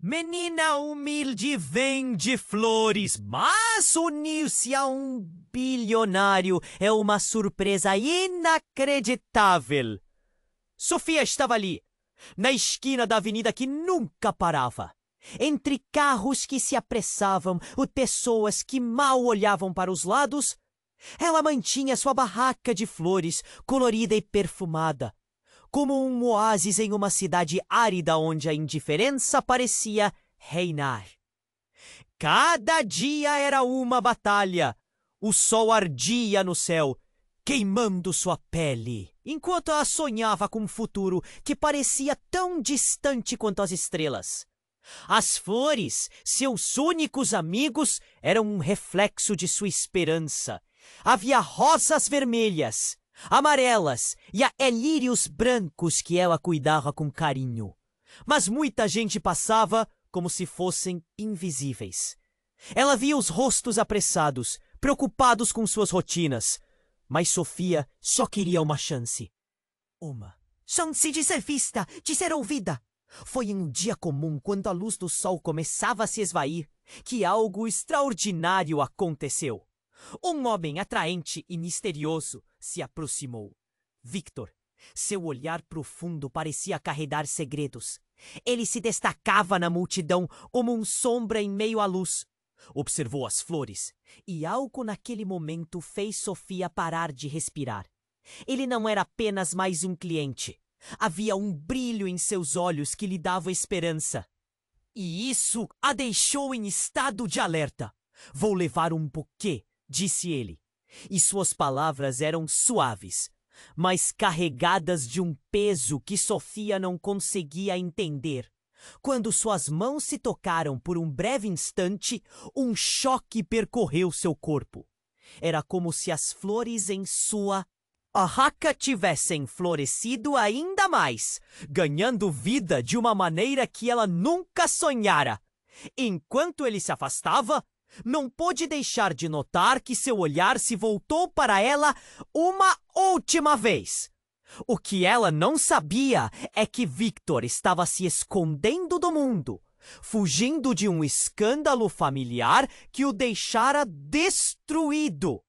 Menina humilde vende flores, mas unir-se a um bilionário é uma surpresa inacreditável. Sofia estava ali, na esquina da avenida que nunca parava. Entre carros que se apressavam ou pessoas que mal olhavam para os lados, ela mantinha sua barraca de flores, colorida e perfumada, como um oásis em uma cidade árida onde a indiferença parecia reinar. Cada dia era uma batalha. O sol ardia no céu, queimando sua pele, enquanto ela sonhava com um futuro que parecia tão distante quanto as estrelas. As flores, seus únicos amigos, eram um reflexo de sua esperança. Havia rosas vermelhas, amarelas e lírios brancos que ela cuidava com carinho. Mas muita gente passava como se fossem invisíveis. Ela via os rostos apressados, preocupados com suas rotinas. Mas Sofia só queria uma chance. Uma chance de ser vista, de ser ouvida. Foi em um dia comum, quando a luz do sol começava a se esvair, que algo extraordinário aconteceu. Um homem atraente e misterioso se aproximou. Victor. Seu olhar profundo parecia carregar segredos. Ele se destacava na multidão como uma sombra em meio à luz. Observou as flores, e algo naquele momento fez Sofia parar de respirar. Ele não era apenas mais um cliente. Havia um brilho em seus olhos que lhe dava esperança. E isso a deixou em estado de alerta. Vou levar um buquê, disse ele. E suas palavras eram suaves, mas carregadas de um peso que Sofia não conseguia entender. Quando suas mãos se tocaram por um breve instante, um choque percorreu seu corpo. Era como se as flores em sua barraca tivessem florescido ainda mais, ganhando vida de uma maneira que ela nunca sonhara. Enquanto ele se afastava, não pôde deixar de notar que seu olhar se voltou para ela uma última vez. O que ela não sabia é que Victor estava se escondendo do mundo, fugindo de um escândalo familiar que o deixara destruído.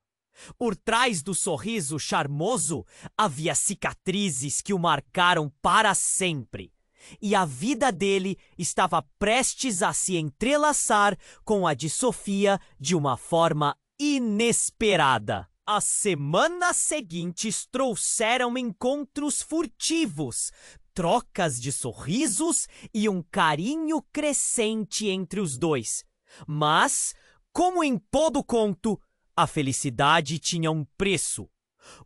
Por trás do sorriso charmoso havia cicatrizes que o marcaram para sempre. E a vida dele estava prestes a se entrelaçar com a de Sofia de uma forma inesperada. As semanas seguintes trouxeram encontros furtivos, trocas de sorrisos e um carinho crescente entre os dois. Mas, como em todo conto, a felicidade tinha um preço.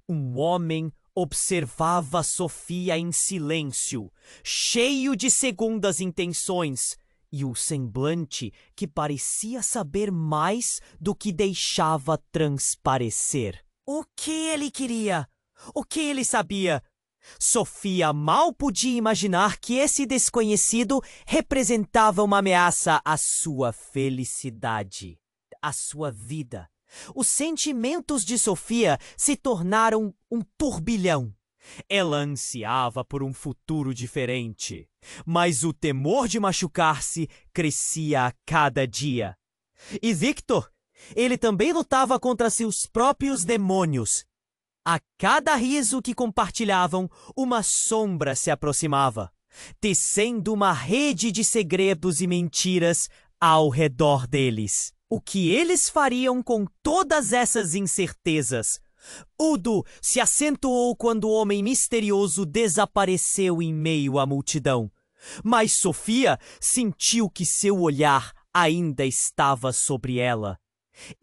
Um homem observava Sofia em silêncio, cheio de segundas intenções, e o semblante que parecia saber mais do que deixava transparecer. O que ele queria? O que ele sabia? Sofia mal podia imaginar que esse desconhecido representava uma ameaça à sua felicidade, à sua vida. Os sentimentos de Sofia se tornaram um turbilhão. Ela ansiava por um futuro diferente, mas o temor de machucar-se crescia a cada dia. E Victor, ele também lutava contra seus próprios demônios. A cada riso que compartilhavam, uma sombra se aproximava, tecendo uma rede de segredos e mentiras ao redor deles. O que eles fariam com todas essas incertezas? Tudo se acentuou quando o homem misterioso desapareceu em meio à multidão. Mas Sofia sentiu que seu olhar ainda estava sobre ela.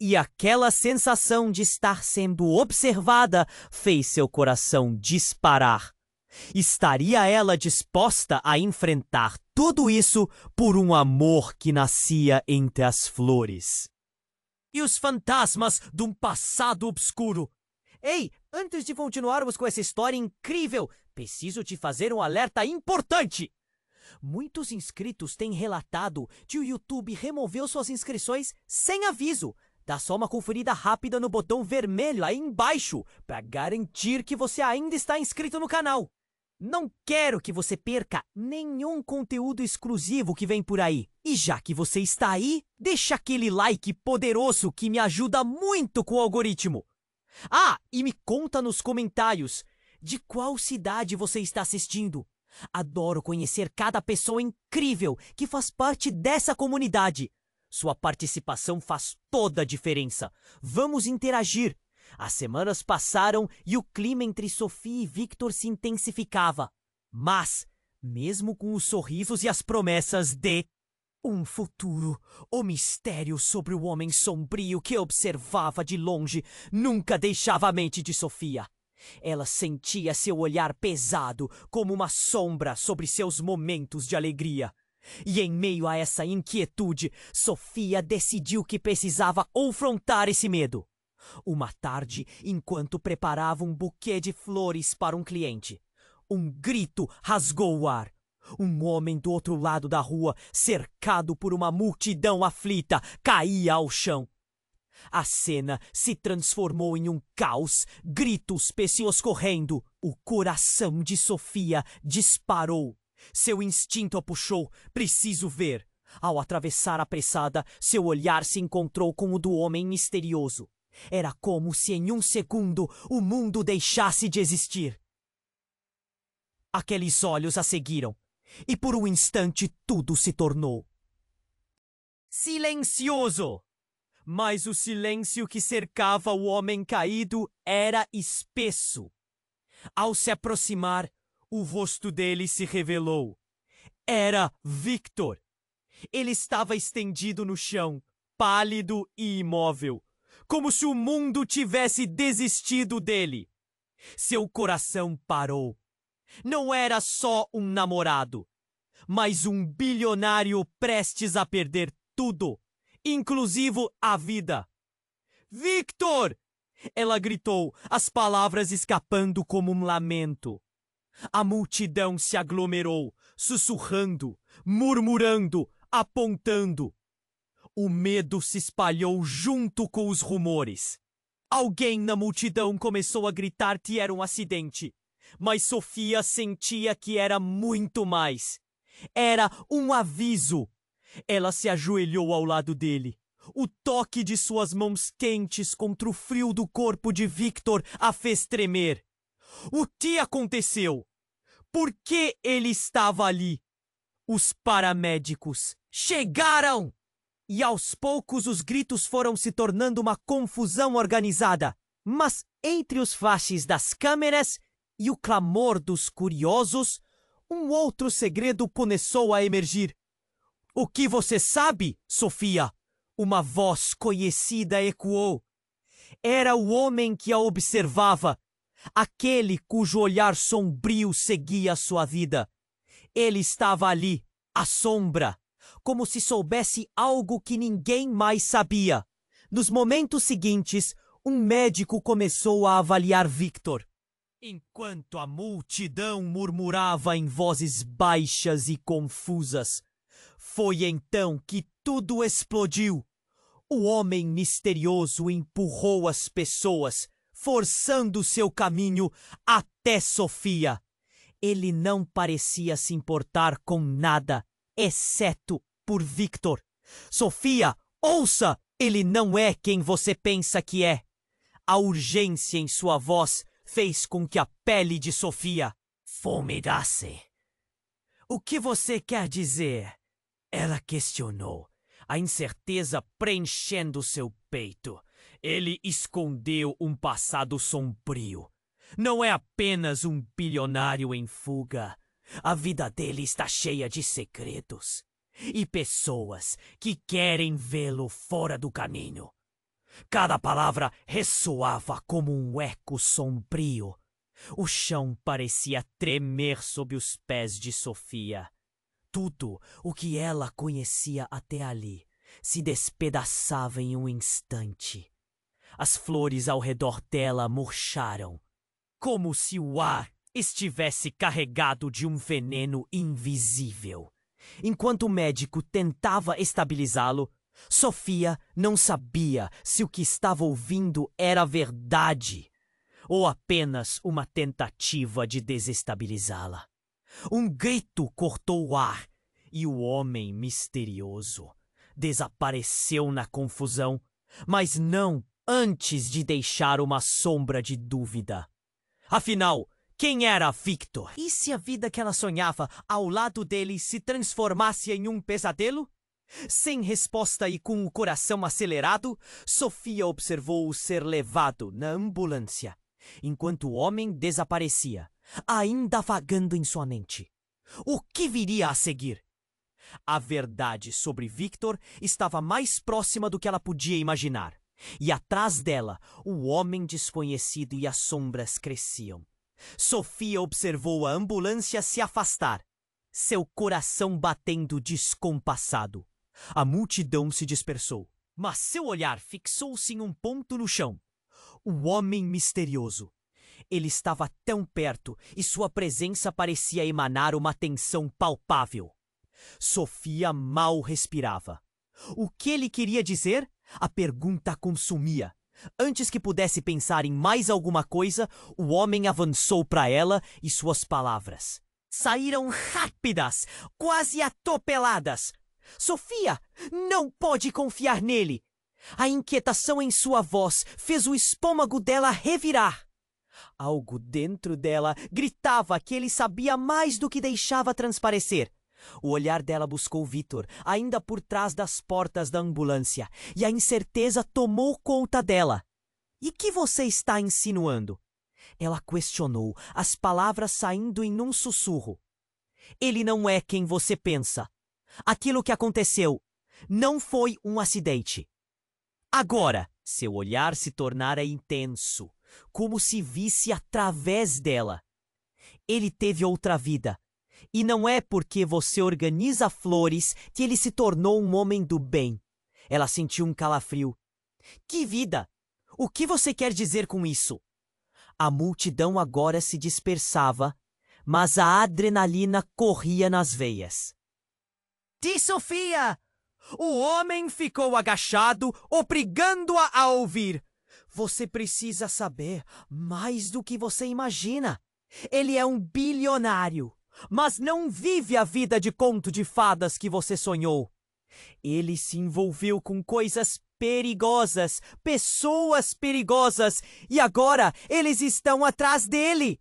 E aquela sensação de estar sendo observada fez seu coração disparar. Estaria ela disposta a enfrentar tudo isso por um amor que nascia entre as flores? E os fantasmas de um passado obscuro? Ei, antes de continuarmos com essa história incrível, preciso te fazer um alerta importante. Muitos inscritos têm relatado que o YouTube removeu suas inscrições sem aviso. Dá só uma conferida rápida no botão vermelho aí embaixo para garantir que você ainda está inscrito no canal. Não quero que você perca nenhum conteúdo exclusivo que vem por aí. E já que você está aí, deixa aquele like poderoso que me ajuda muito com o algoritmo. Ah, e me conta nos comentários de qual cidade você está assistindo. Adoro conhecer cada pessoa incrível que faz parte dessa comunidade. Sua participação faz toda a diferença. Vamos interagir. As semanas passaram e o clima entre Sophie e Victor se intensificava. Mas, mesmo com os sorrisos e as promessas de um futuro, o mistério sobre o homem sombrio que observava de longe nunca deixava a mente de Sofia. Ela sentia seu olhar pesado como uma sombra sobre seus momentos de alegria. E em meio a essa inquietude, Sofia decidiu que precisava confrontar esse medo. Uma tarde, enquanto preparava um buquê de flores para um cliente, um grito rasgou o ar. Um homem do outro lado da rua, cercado por uma multidão aflita, caía ao chão. A cena se transformou em um caos, gritos, pessoas correndo. O coração de Sofia disparou. Seu instinto a puxou. Preciso ver. Ao atravessar apressada, seu olhar se encontrou com o do homem misterioso. Era como se em um segundo o mundo deixasse de existir. Aqueles olhos a seguiram. E por um instante tudo se tornou silencioso. Mas o silêncio que cercava o homem caído era espesso. Ao se aproximar, o rosto dele se revelou. Era Victor. Ele estava estendido no chão, pálido e imóvel, como se o mundo tivesse desistido dele. Seu coração parou. Não era só um namorado, mas um bilionário prestes a perder tudo, inclusive a vida. Victor! Ela gritou, as palavras escapando como um lamento. A multidão se aglomerou, sussurrando, murmurando, apontando. O medo se espalhou junto com os rumores. Alguém na multidão começou a gritar que era um acidente. Mas Sofia sentia que era muito mais. Era um aviso. Ela se ajoelhou ao lado dele. O toque de suas mãos quentes contra o frio do corpo de Victor a fez tremer. O que aconteceu? Por que ele estava ali? Os paramédicos chegaram! E aos poucos os gritos foram se tornando uma confusão organizada. Mas entre os flashes das câmeras e o clamor dos curiosos, um outro segredo começou a emergir. O que você sabe, Sofia? Uma voz conhecida ecoou. Era o homem que a observava, aquele cujo olhar sombrio seguia sua vida. Ele estava ali, à sombra, como se soubesse algo que ninguém mais sabia. Nos momentos seguintes, um médico começou a avaliar Victor. Enquanto a multidão murmurava em vozes baixas e confusas, foi então que tudo explodiu. O homem misterioso empurrou as pessoas, forçando seu caminho até Sofia. Ele não parecia se importar com nada, exceto por Victor. Sofia, ouça! Ele não é quem você pensa que é. A urgência em sua voz fez com que a pele de Sofia fumegasse. O que você quer dizer? Ela questionou, a incerteza preenchendo seu peito. Ele escondeu um passado sombrio. Não é apenas um bilionário em fuga. A vida dele está cheia de segredos e pessoas que querem vê-lo fora do caminho. Cada palavra ressoava como um eco sombrio. O chão parecia tremer sob os pés de Sofia. Tudo o que ela conhecia até ali se despedaçava em um instante. As flores ao redor dela murcharam, como se o ar estivesse carregado de um veneno invisível. Enquanto o médico tentava estabilizá-lo, Sofia não sabia se o que estava ouvindo era verdade ou apenas uma tentativa de desestabilizá-la. Um grito cortou o ar E o homem misterioso desapareceu na confusão, mas não antes de deixar uma sombra de dúvida. Afinal, quem era Victor? E se a vida que ela sonhava ao lado dele se transformasse em um pesadelo? Sem resposta e com o coração acelerado, Sofia observou-o ser levado na ambulância, enquanto o homem desaparecia, ainda vagando em sua mente. O que viria a seguir? A verdade sobre Victor estava mais próxima do que ela podia imaginar, e atrás dela, o homem desconhecido e as sombras cresciam. Sofia observou a ambulância se afastar, seu coração batendo descompassado. A multidão se dispersou, mas seu olhar fixou-se em um ponto no chão. O homem misterioso. Ele estava tão perto e sua presença parecia emanar uma tensão palpável. Sofia mal respirava. O que ele queria dizer? A pergunta a consumia. Antes que pudesse pensar em mais alguma coisa, o homem avançou para ela e suas palavras saíram rápidas, quase atropeladas. Sofia não pode confiar nele. A inquietação em sua voz fez o estômago dela revirar. Algo dentro dela gritava que ele sabia mais do que deixava transparecer. O olhar dela buscou Victor, ainda por trás das portas da ambulância, e a incerteza tomou conta dela. E que você está insinuando? Ela questionou, as palavras saindo em um sussurro. Ele não é quem você pensa. Aquilo que aconteceu não foi um acidente. Agora, seu olhar se tornara intenso, como se visse através dela. Ele teve outra vida. E não é porque você organiza flores que ele se tornou um homem do bem. Ela sentiu um calafrio. Que vida? O que você quer dizer com isso? A multidão agora se dispersava, mas a adrenalina corria nas veias. De Sofia! O homem ficou agachado, obrigando-a a ouvir. Você precisa saber mais do que você imagina. Ele é um bilionário, mas não vive a vida de conto de fadas que você sonhou. Ele se envolveu com coisas perigosas, pessoas perigosas, e agora eles estão atrás dele.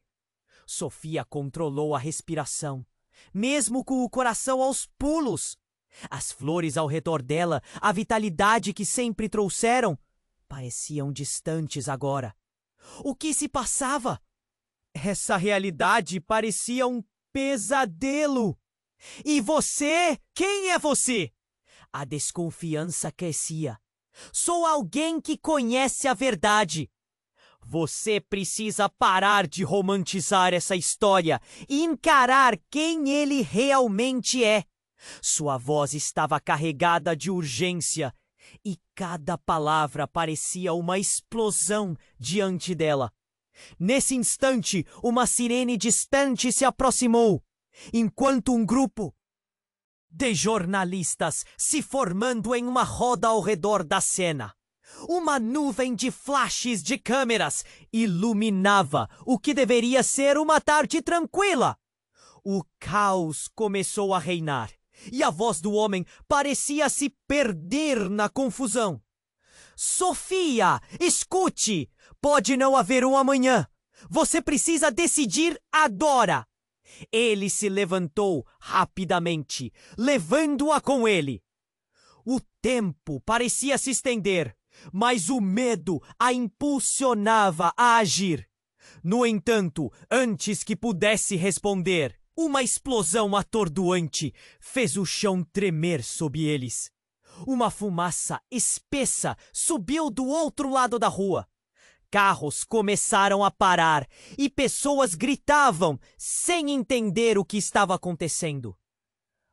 Sofia controlou a respiração, mesmo com o coração aos pulos. As flores ao redor dela, a vitalidade que sempre trouxeram, pareciam distantes agora. O que se passava? Essa realidade parecia um pesadelo. E você? Quem é você? A desconfiança crescia. Sou alguém que conhece a verdade. Você precisa parar de romantizar essa história e encarar quem ele realmente é. Sua voz estava carregada de urgência e cada palavra parecia uma explosão diante dela. Nesse instante, uma sirene distante se aproximou, enquanto um grupo de jornalistas se formando em uma roda ao redor da cena. Uma nuvem de flashes de câmeras iluminava o que deveria ser uma tarde tranquila. O caos começou a reinar e a voz do homem parecia se perder na confusão. Sofia, escute! Pode não haver um amanhã. Você precisa decidir agora. Ele se levantou rapidamente, levando-a com ele. O tempo parecia se estender, mas o medo a impulsionava a agir. No entanto, antes que pudesse responder, uma explosão atordoante fez o chão tremer sob eles. Uma fumaça espessa subiu do outro lado da rua. Carros começaram a parar e pessoas gritavam sem entender o que estava acontecendo.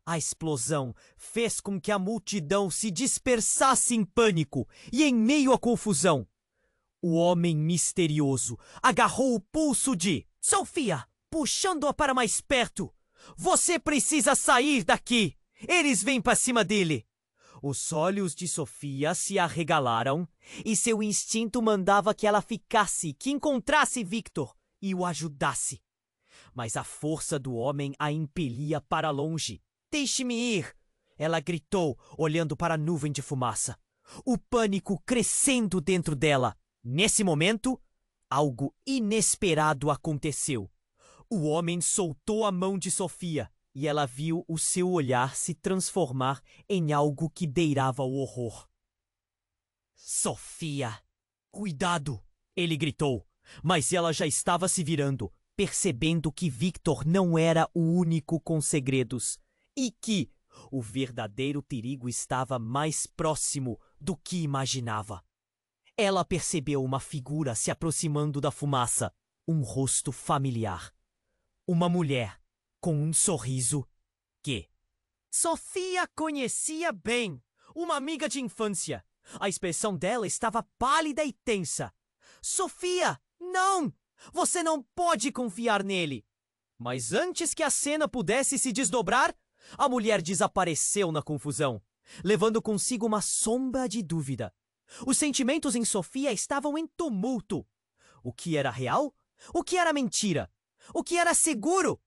A explosão fez com que a multidão se dispersasse em pânico e em meio à confusão. O homem misterioso agarrou o pulso de Sofia, puxando-a para mais perto. Você precisa sair daqui. Eles vêm para cima dele. Os olhos de Sofia se arregalaram e seu instinto mandava que ela ficasse, que encontrasse Victor e o ajudasse. Mas a força do homem a impelia para longe. deixe-me ir! Ela gritou, olhando para a nuvem de fumaça. O pânico crescendo dentro dela. Nesse momento, algo inesperado aconteceu. O homem soltou a mão de Sofia e ela viu o seu olhar se transformar em algo que beirava o horror. Sofia! Cuidado! Ele gritou, mas ela já estava se virando, percebendo que Victor não era o único com segredos e que o verdadeiro perigo estava mais próximo do que imaginava. Ela percebeu uma figura se aproximando da fumaça, um rosto familiar. Uma mulher com um sorriso que Sofia conhecia bem, uma amiga de infância. A expressão dela estava pálida e tensa. Sofia, não! Você não pode confiar nele! Mas antes que a cena pudesse se desdobrar, a mulher desapareceu na confusão, levando consigo uma sombra de dúvida. Os sentimentos em Sofia estavam em tumulto. O que era real? O que era mentira? O que era seguro?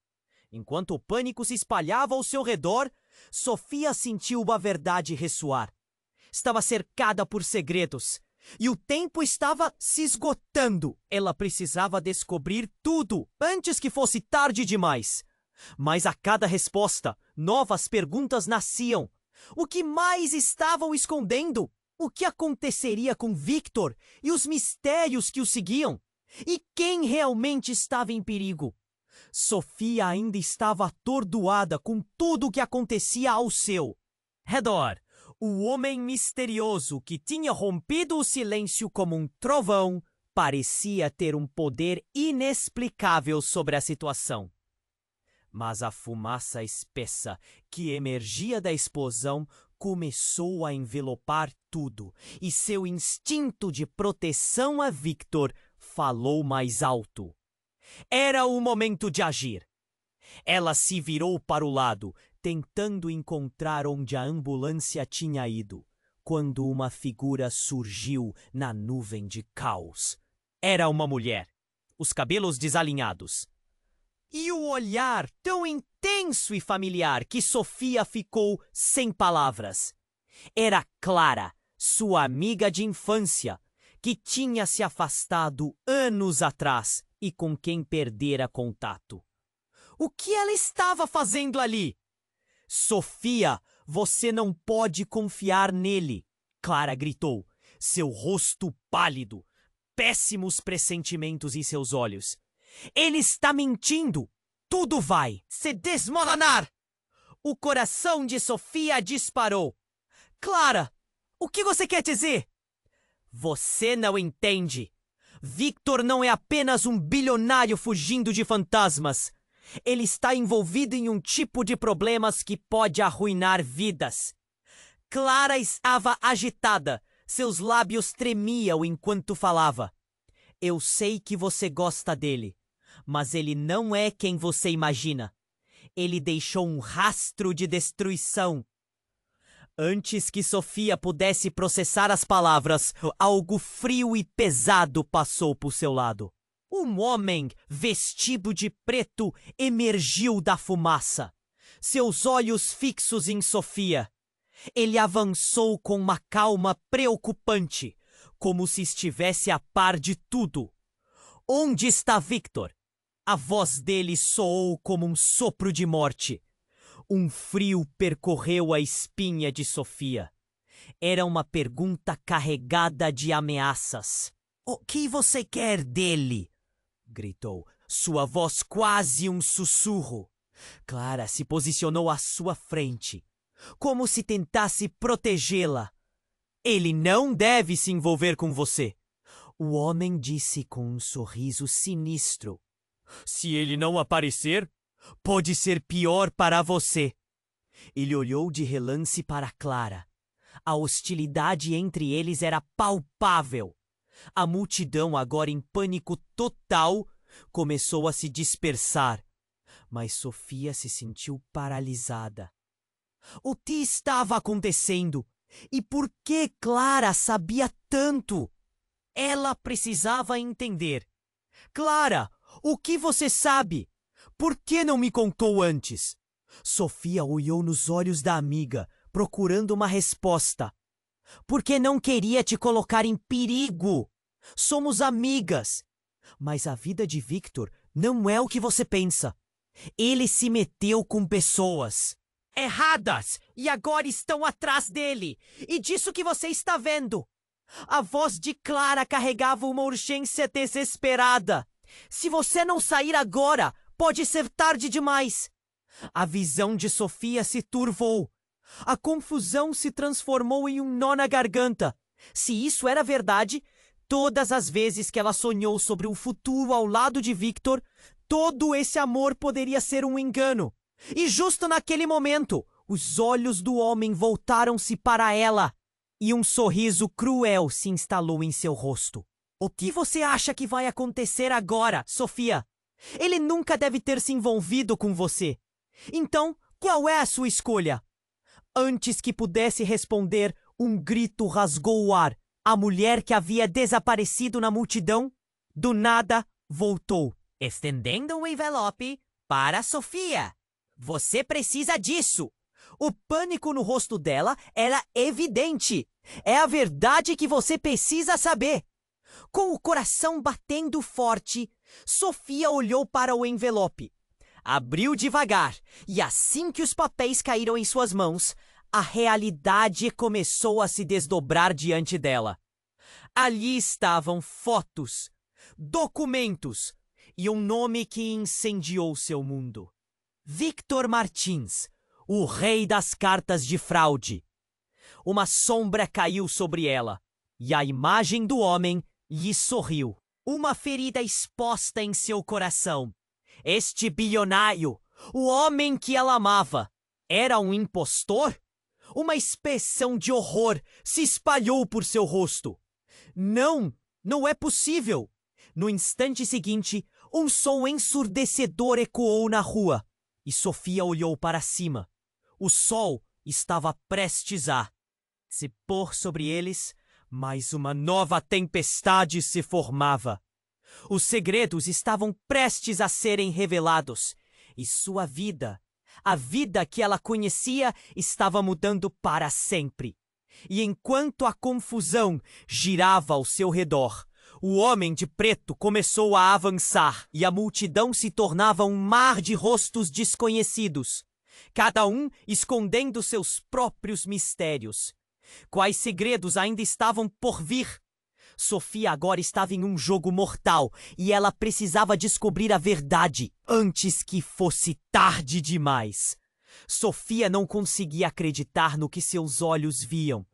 Enquanto o pânico se espalhava ao seu redor, Sofia sentiu a verdade ressoar. Estava cercada por segredos, e o tempo estava se esgotando. Ela precisava descobrir tudo antes que fosse tarde demais. Mas a cada resposta, novas perguntas nasciam. O que mais estavam escondendo? O que aconteceria com Victor e os mistérios que o seguiam? E quem realmente estava em perigo? Sofia ainda estava atordoada com tudo o que acontecia ao seu redor. O homem misterioso que tinha rompido o silêncio como um trovão parecia ter um poder inexplicável sobre a situação. Mas a fumaça espessa que emergia da explosão começou a envelopar tudo, e seu instinto de proteção a Victor falou mais alto. Era o momento de agir. Ela se virou para o lado, tentando encontrar onde a ambulância tinha ido, quando uma figura surgiu na nuvem de caos. Era uma mulher, os cabelos desalinhados. E o olhar tão intenso e familiar que Sofia ficou sem palavras. Era Clara, sua amiga de infância, que tinha se afastado anos atrás e com quem perdera contato. O que ela estava fazendo ali? Sofia, você não pode confiar nele, Clara gritou, seu rosto pálido, péssimos pressentimentos em seus olhos. Ele está mentindo! Tudo vai se desmoronar! O coração de Sofia disparou. Clara, o que você quer dizer? Você não entende. Victor não é apenas um bilionário fugindo de fantasmas. Ele está envolvido em um tipo de problemas que pode arruinar vidas. Clara estava agitada. Seus lábios tremiam enquanto falava. Eu sei que você gosta dele, mas ele não é quem você imagina. Ele deixou um rastro de destruição. Antes que Sofia pudesse processar as palavras, algo frio e pesado passou por seu lado. Um homem vestido de preto emergiu da fumaça, seus olhos fixos em Sofia. Ele avançou com uma calma preocupante, como se estivesse a par de tudo. Onde está Victor? A voz dele soou como um sopro de morte. Um frio percorreu a espinha de Sofia. Era uma pergunta carregada de ameaças. O que você quer dele? Gritou, sua voz quase um sussurro. Clara se posicionou à sua frente, como se tentasse protegê-la. Ele não deve se envolver com você. O homem disse com um sorriso sinistro. Se ele não aparecer, pode ser pior para você. Ele olhou de relance para Clara. A hostilidade entre eles era palpável. A multidão, agora em pânico total, começou a se dispersar. Mas Sofia se sentiu paralisada. O que estava acontecendo? E por que Clara sabia tanto? Ela precisava entender. Clara, o que você sabe? Por que não me contou antes? Sofia olhou nos olhos da amiga, procurando uma resposta. Porque não queria te colocar em perigo. Somos amigas. Mas a vida de Victor não é o que você pensa. Ele se meteu com pessoas erradas e agora estão atrás dele. E disso que você está vendo. A voz de Clara carregava uma urgência desesperada. Se você não sair agora, pode ser tarde demais. A visão de Sofia se turvou. A confusão se transformou em um nó na garganta. Se isso era verdade, todas as vezes que ela sonhou sobre um futuro ao lado de Victor, todo esse amor poderia ser um engano. E justo naquele momento, os olhos do homem voltaram-se para ela e um sorriso cruel se instalou em seu rosto. O que você acha que vai acontecer agora, Sofia? Ele nunca deve ter se envolvido com você. Então, qual é a sua escolha? Antes que pudesse responder, um grito rasgou o ar. A mulher que havia desaparecido na multidão, do nada, voltou, estendendo um envelope para Sofia. Você precisa disso. O pânico no rosto dela era evidente. É a verdade que você precisa saber. Com o coração batendo forte, Sofia olhou para o envelope. Abriu devagar, e assim que os papéis caíram em suas mãos, a realidade começou a se desdobrar diante dela. Ali estavam fotos, documentos e um nome que incendiou seu mundo. Victor Martins, o rei das cartas de fraude. Uma sombra caiu sobre ela, e a imagem do homem lhe sorriu. Uma ferida exposta em seu coração. Este bilionário, o homem que ela amava, era um impostor? Uma expressão de horror se espalhou por seu rosto. Não, não é possível. No instante seguinte, um som ensurdecedor ecoou na rua, e Sofia olhou para cima. O sol estava prestes a se pôr sobre eles, mas uma nova tempestade se formava. Os segredos estavam prestes a serem revelados, e sua vida, a vida que ela conhecia, estava mudando para sempre. E enquanto a confusão girava ao seu redor, o homem de preto começou a avançar, e a multidão se tornava um mar de rostos desconhecidos, cada um escondendo seus próprios mistérios. Quais segredos ainda estavam por vir? Sofia agora estava em um jogo mortal e ela precisava descobrir a verdade antes que fosse tarde demais. Sofia não conseguia acreditar no que seus olhos viam.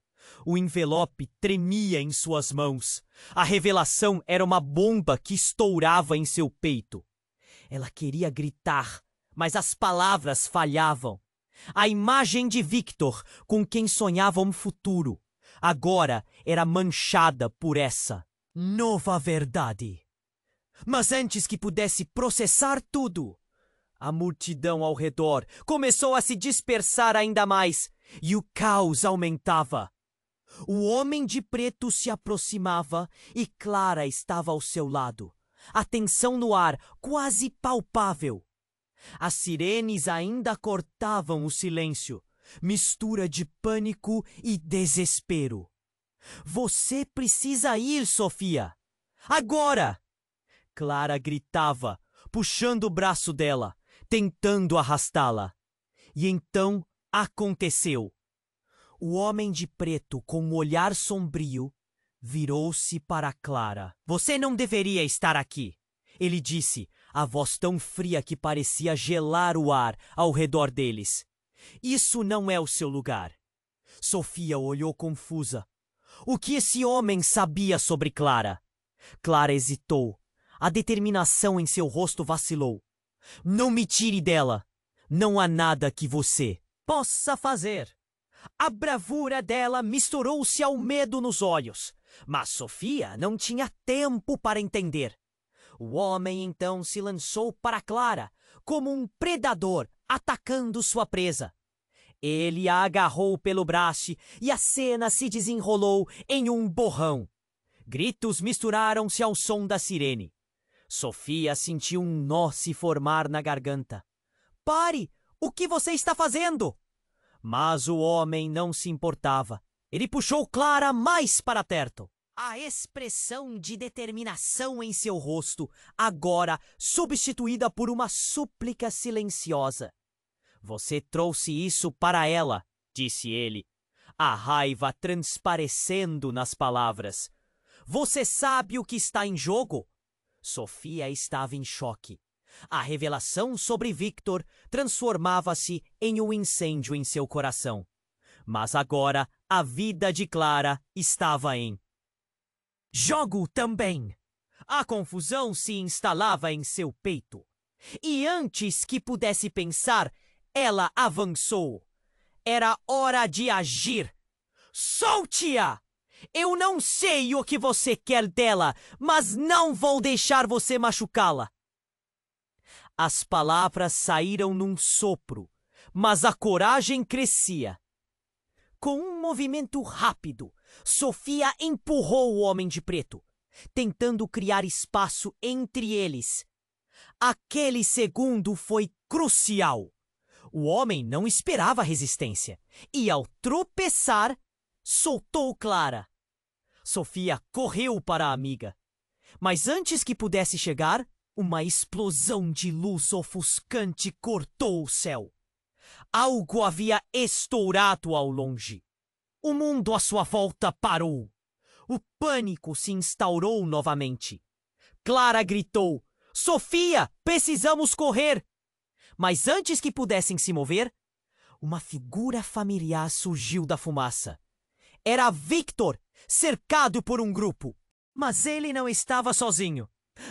O envelope tremia em suas mãos. A revelação era uma bomba que estourava em seu peito. Ela queria gritar, mas as palavras falhavam. A imagem de Victor, com quem sonhava um futuro, agora era manchada por essa nova verdade. Mas antes que pudesse processar tudo, a multidão ao redor começou a se dispersar ainda mais e o caos aumentava. O homem de preto se aproximava e Clara estava ao seu lado. A tensão no ar quase palpável. As sirenes ainda cortavam o silêncio, mistura de pânico e desespero. Você precisa ir, Sofia! Agora! Clara gritava, puxando o braço dela, tentando arrastá-la. E então aconteceu. O homem de preto, com um olhar sombrio, virou-se para Clara. Você não deveria estar aqui, ele disse, a voz tão fria que parecia gelar o ar ao redor deles. Isso não é o seu lugar. Sofia olhou confusa. O que esse homem sabia sobre Clara? Clara hesitou. A determinação em seu rosto vacilou. Não me tire dela. Não há nada que você possa fazer. A bravura dela misturou-se ao medo nos olhos, mas Sofia não tinha tempo para entender. O homem então se lançou para Clara, como um predador atacando sua presa. Ele a agarrou pelo braço e a cena se desenrolou em um borrão. Gritos misturaram-se ao som da sirene. Sofia sentiu um nó se formar na garganta. Pare! O que você está fazendo? Mas o homem não se importava. Ele puxou Clara mais para perto. A expressão de determinação em seu rosto, agora substituída por uma súplica silenciosa. Você trouxe isso para ela, disse ele, a raiva transparecendo nas palavras. Você sabe o que está em jogo? Sofia estava em choque. A revelação sobre Victor transformava-se em um incêndio em seu coração. Mas agora a vida de Clara estava em jogo também. A confusão se instalava em seu peito. E antes que pudesse pensar, ela avançou. Era hora de agir. Solte-a! Eu não sei o que você quer dela, mas não vou deixar você machucá-la. As palavras saíram num sopro, mas a coragem crescia. Com um movimento rápido, Sofia empurrou o homem de preto, tentando criar espaço entre eles. Aquele segundo foi crucial. O homem não esperava resistência e, ao tropeçar, soltou Clara. Sofia correu para a amiga. Mas antes que pudesse chegar, uma explosão de luz ofuscante cortou o céu. Algo havia estourado ao longe. O mundo à sua volta parou. O pânico se instaurou novamente. Clara gritou: Sofia, precisamos correr! Mas antes que pudessem se mover, uma figura familiar surgiu da fumaça. Era Victor, cercado por um grupo. Mas ele não estava sozinho.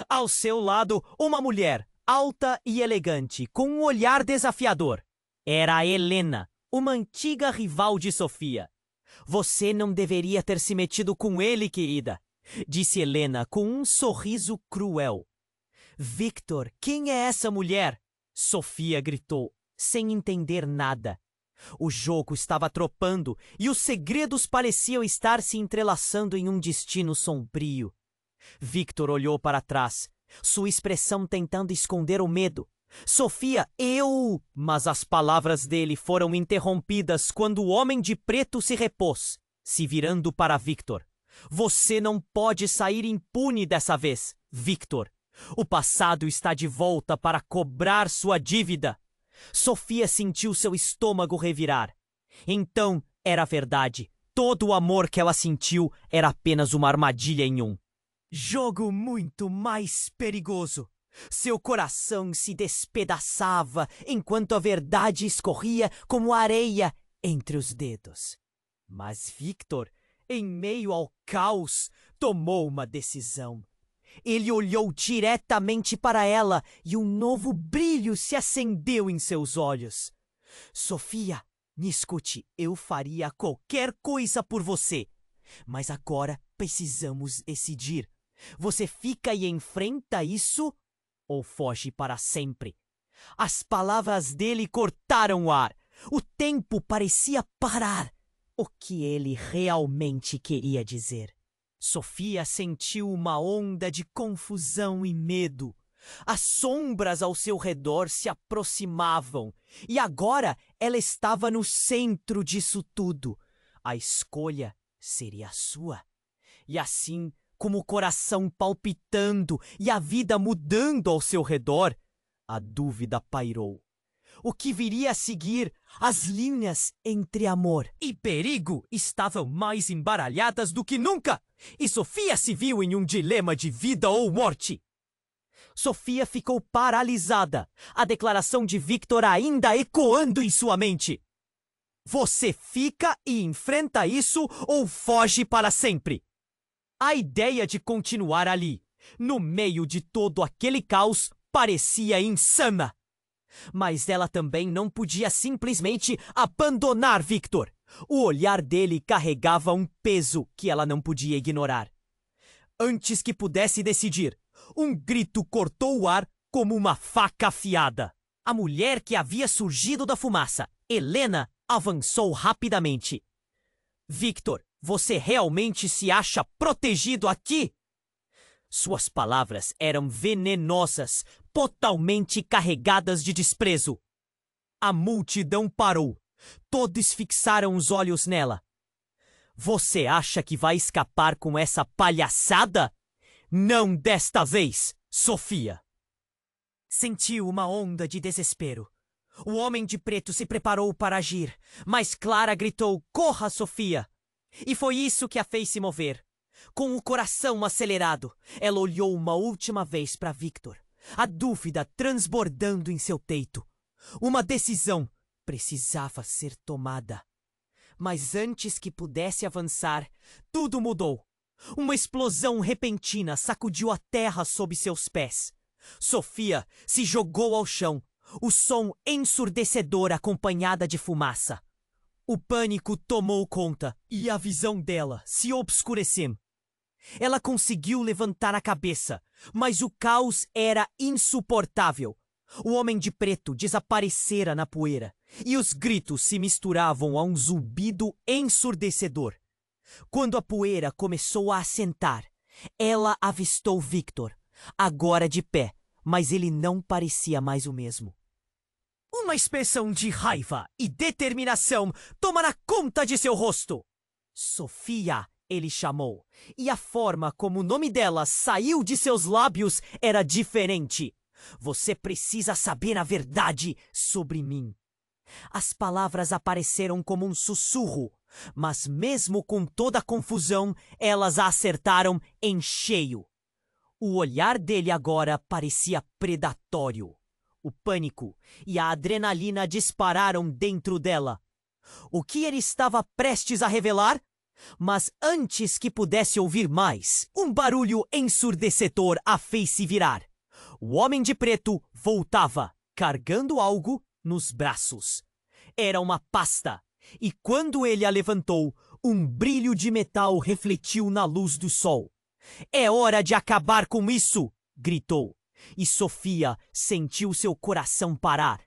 Ao seu lado, uma mulher, alta e elegante, com um olhar desafiador. Era Helena, uma antiga rival de Sofia. Você não deveria ter se metido com ele, querida, disse Helena com um sorriso cruel. Victor, quem é essa mulher? Sofia gritou, sem entender nada. O jogo estava tropando e os segredos pareciam estar se entrelaçando em um destino sombrio. Victor olhou para trás, sua expressão tentando esconder o medo. Sofia, eu... Mas as palavras dele foram interrompidas quando o homem de preto se repôs, se virando para Victor. Você não pode sair impune dessa vez, Victor. O passado está de volta para cobrar sua dívida. Sofia sentiu seu estômago revirar. Então era verdade. Todo o amor que ela sentiu era apenas uma armadilha em um jogo muito mais perigoso. Seu coração se despedaçava enquanto a verdade escorria como areia entre os dedos. Mas Victor, em meio ao caos, tomou uma decisão. Ele olhou diretamente para ela e um novo brilho se acendeu em seus olhos. Sofia, me escute, eu faria qualquer coisa por você. Mas agora precisamos decidir. Você fica e enfrenta isso ou foge para sempre? As palavras dele cortaram o ar. O tempo parecia parar. O que ele realmente queria dizer? Sofia sentiu uma onda de confusão e medo. As sombras ao seu redor se aproximavam e agora ela estava no centro disso tudo. A escolha seria sua. E assim, como o coração palpitando e a vida mudando ao seu redor, a dúvida pairou. O que viria a seguir, as linhas entre amor e perigo estavam mais embaralhadas do que nunca, e Sofia se viu em um dilema de vida ou morte. Sofia ficou paralisada, a declaração de Victor ainda ecoando em sua mente. Você fica e enfrenta isso ou foge para sempre? A ideia de continuar ali, no meio de todo aquele caos, parecia insana. Mas ela também não podia simplesmente abandonar Victor. O olhar dele carregava um peso que ela não podia ignorar. Antes que pudesse decidir, um grito cortou o ar como uma faca afiada. A mulher que havia surgido da fumaça, Helena, avançou rapidamente. Victor, você realmente se acha protegido aqui? Suas palavras eram venenosas, totalmente carregadas de desprezo. A multidão parou. Todos fixaram os olhos nela. Você acha que vai escapar com essa palhaçada? Não desta vez, Sofia! Sentiu uma onda de desespero. O homem de preto se preparou para agir, mas Clara gritou: "Corra, Sofia!" E foi isso que a fez se mover. Com o coração acelerado, ela olhou uma última vez para Victor, a dúvida transbordando em seu peito. Uma decisão precisava ser tomada. Mas antes que pudesse avançar, tudo mudou. Uma explosão repentina sacudiu a terra sob seus pés. Sofia se jogou ao chão, o som ensurdecedor acompanhada de fumaça. O pânico tomou conta e a visão dela se obscureceu. Ela conseguiu levantar a cabeça, mas o caos era insuportável. O homem de preto desaparecera na poeira e os gritos se misturavam a um zumbido ensurdecedor. Quando a poeira começou a assentar, ela avistou Victor, agora de pé, mas ele não parecia mais o mesmo. Uma expressão de raiva e determinação tomara conta de seu rosto. Sofia, ele chamou, e a forma como o nome dela saiu de seus lábios era diferente. Você precisa saber a verdade sobre mim. As palavras apareceram como um sussurro, mas mesmo com toda a confusão, elas a acertaram em cheio. O olhar dele agora parecia predatório. O pânico e a adrenalina dispararam dentro dela. O que ele estava prestes a revelar? Mas antes que pudesse ouvir mais, um barulho ensurdecedor a fez se virar. O homem de preto voltava, carregando algo nos braços. Era uma pasta, e quando ele a levantou, um brilho de metal refletiu na luz do sol. "É hora de acabar com isso!" gritou. E Sofia sentiu seu coração parar.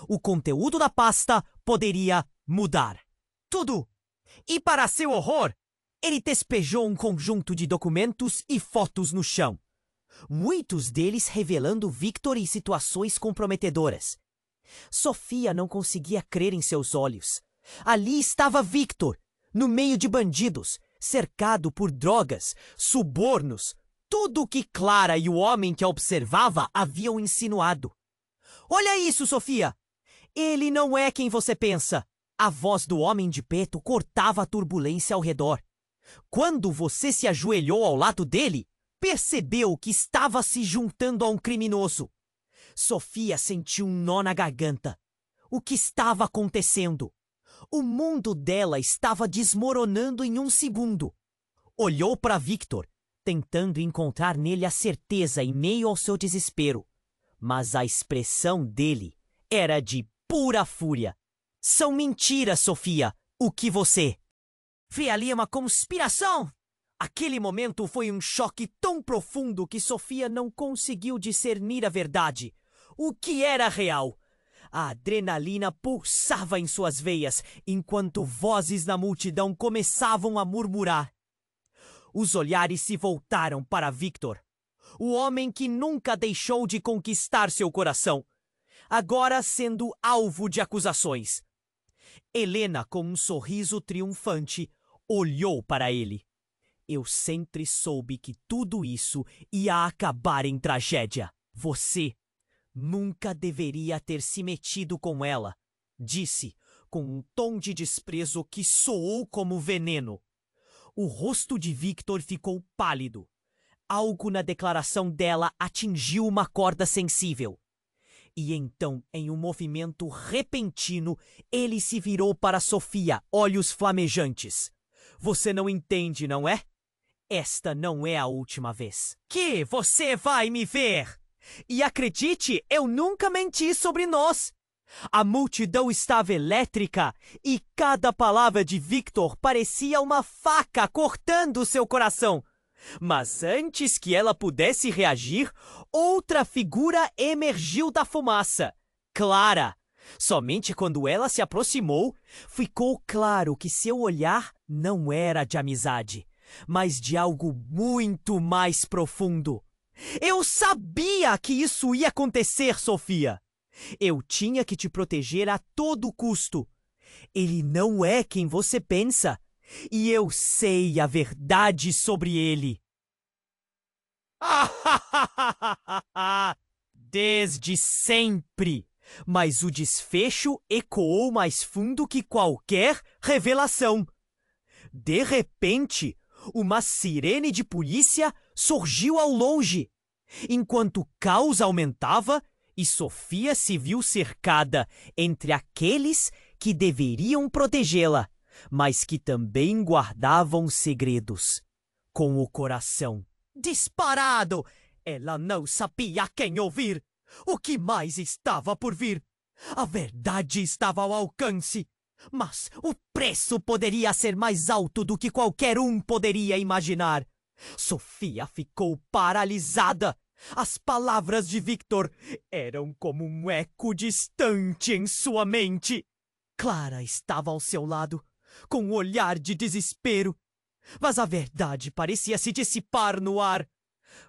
O conteúdo da pasta poderia mudar. Tudo! E para seu horror, ele despejou um conjunto de documentos e fotos no chão. Muitos deles revelando Victor em situações comprometedoras. Sofia não conseguia crer em seus olhos. Ali estava Victor, no meio de bandidos, cercado por drogas, subornos, tudo o que Clara e o homem que a observava haviam insinuado. "Olha isso, Sofia! Ele não é quem você pensa!" A voz do homem de preto cortava a turbulência ao redor. "Quando você se ajoelhou ao lado dele, percebeu que estava se juntando a um criminoso." Sofia sentiu um nó na garganta. O que estava acontecendo? O mundo dela estava desmoronando em um segundo. Olhou para Victor, tentando encontrar nele a certeza em meio ao seu desespero. Mas a expressão dele era de pura fúria. "São mentiras, Sofia, o que você vê ali é uma conspiração!" Aquele momento foi um choque tão profundo que Sofia não conseguiu discernir a verdade. O que era real? A adrenalina pulsava em suas veias, enquanto vozes na multidão começavam a murmurar. Os olhares se voltaram para Victor, o homem que nunca deixou de conquistar seu coração, agora sendo alvo de acusações. Helena, com um sorriso triunfante, olhou para ele. "Eu sempre soube que tudo isso ia acabar em tragédia. Você nunca deveria ter se metido com ela", disse, com um tom de desprezo que soou como veneno. O rosto de Victor ficou pálido. Algo na declaração dela atingiu uma corda sensível. E então, em um movimento repentino, ele se virou para Sofia, olhos flamejantes. "Você não entende, não é? Esta não é a última vez que você vai me ver. E acredite, eu nunca menti sobre nós." A multidão estava elétrica e cada palavra de Victor parecia uma faca cortando seu coração. Mas antes que ela pudesse reagir, outra figura emergiu da fumaça. Clara. Somente quando ela se aproximou, ficou claro que seu olhar não era de amizade, mas de algo muito mais profundo. "Eu sabia que isso ia acontecer, Sofia. Eu tinha que te proteger a todo custo. Ele não é quem você pensa. E eu sei a verdade sobre ele. Desde sempre. Mas o desfecho ecoou mais fundo que qualquer revelação. De repente, uma sirene de polícia surgiu ao longe, enquanto o caos aumentava e Sofia se viu cercada entre aqueles que deveriam protegê-la, mas que também guardavam segredos. Com o coração disparado, ela não sabia quem ouvir. O que mais estava por vir? A verdade estava ao alcance, mas o preço poderia ser mais alto do que qualquer um poderia imaginar. Sofia ficou paralisada. As palavras de Victor eram como um eco distante em sua mente. Clara estava ao seu lado, com um olhar de desespero. Mas a verdade parecia se dissipar no ar,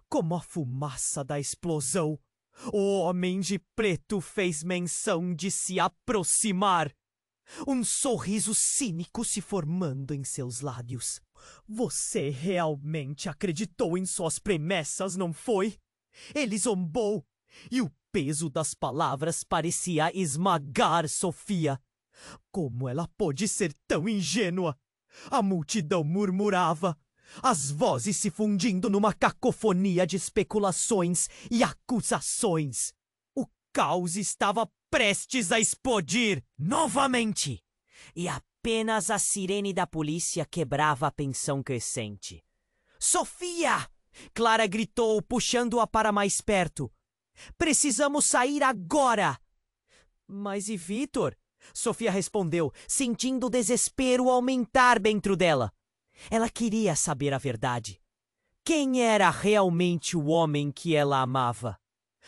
como a fumaça da explosão. O homem de preto fez menção de se aproximar, um sorriso cínico se formando em seus lábios. Você realmente acreditou em suas promessas, não foi? Ele zombou, e o peso das palavras parecia esmagar Sofia. Como ela pôde ser tão ingênua? A multidão murmurava, as vozes se fundindo numa cacofonia de especulações e acusações. O caos estava prestes a explodir novamente, e apenas a sirene da polícia quebrava a tensão crescente. Sofia! Clara gritou, puxando-a para mais perto. Precisamos sair agora! Mas e Victor? Sofia respondeu, sentindo o desespero aumentar dentro dela. Ela queria saber a verdade. Quem era realmente o homem que ela amava?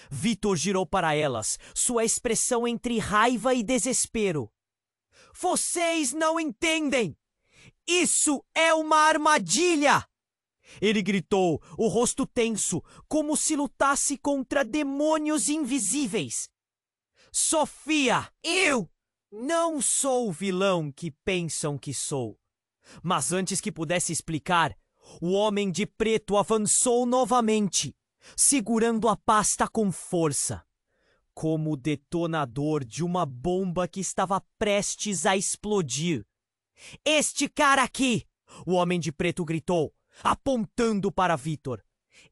Victor girou para elas, sua expressão entre raiva e desespero. Vocês não entendem! Isso é uma armadilha! Ele gritou, o rosto tenso, como se lutasse contra demônios invisíveis. Sofia, eu não sou o vilão que pensam que sou. Mas antes que pudesse explicar, o homem de preto avançou novamente, segurando a pasta com força, como o detonador de uma bomba que estava prestes a explodir. Este cara aqui! O homem de preto gritou, apontando para Victor.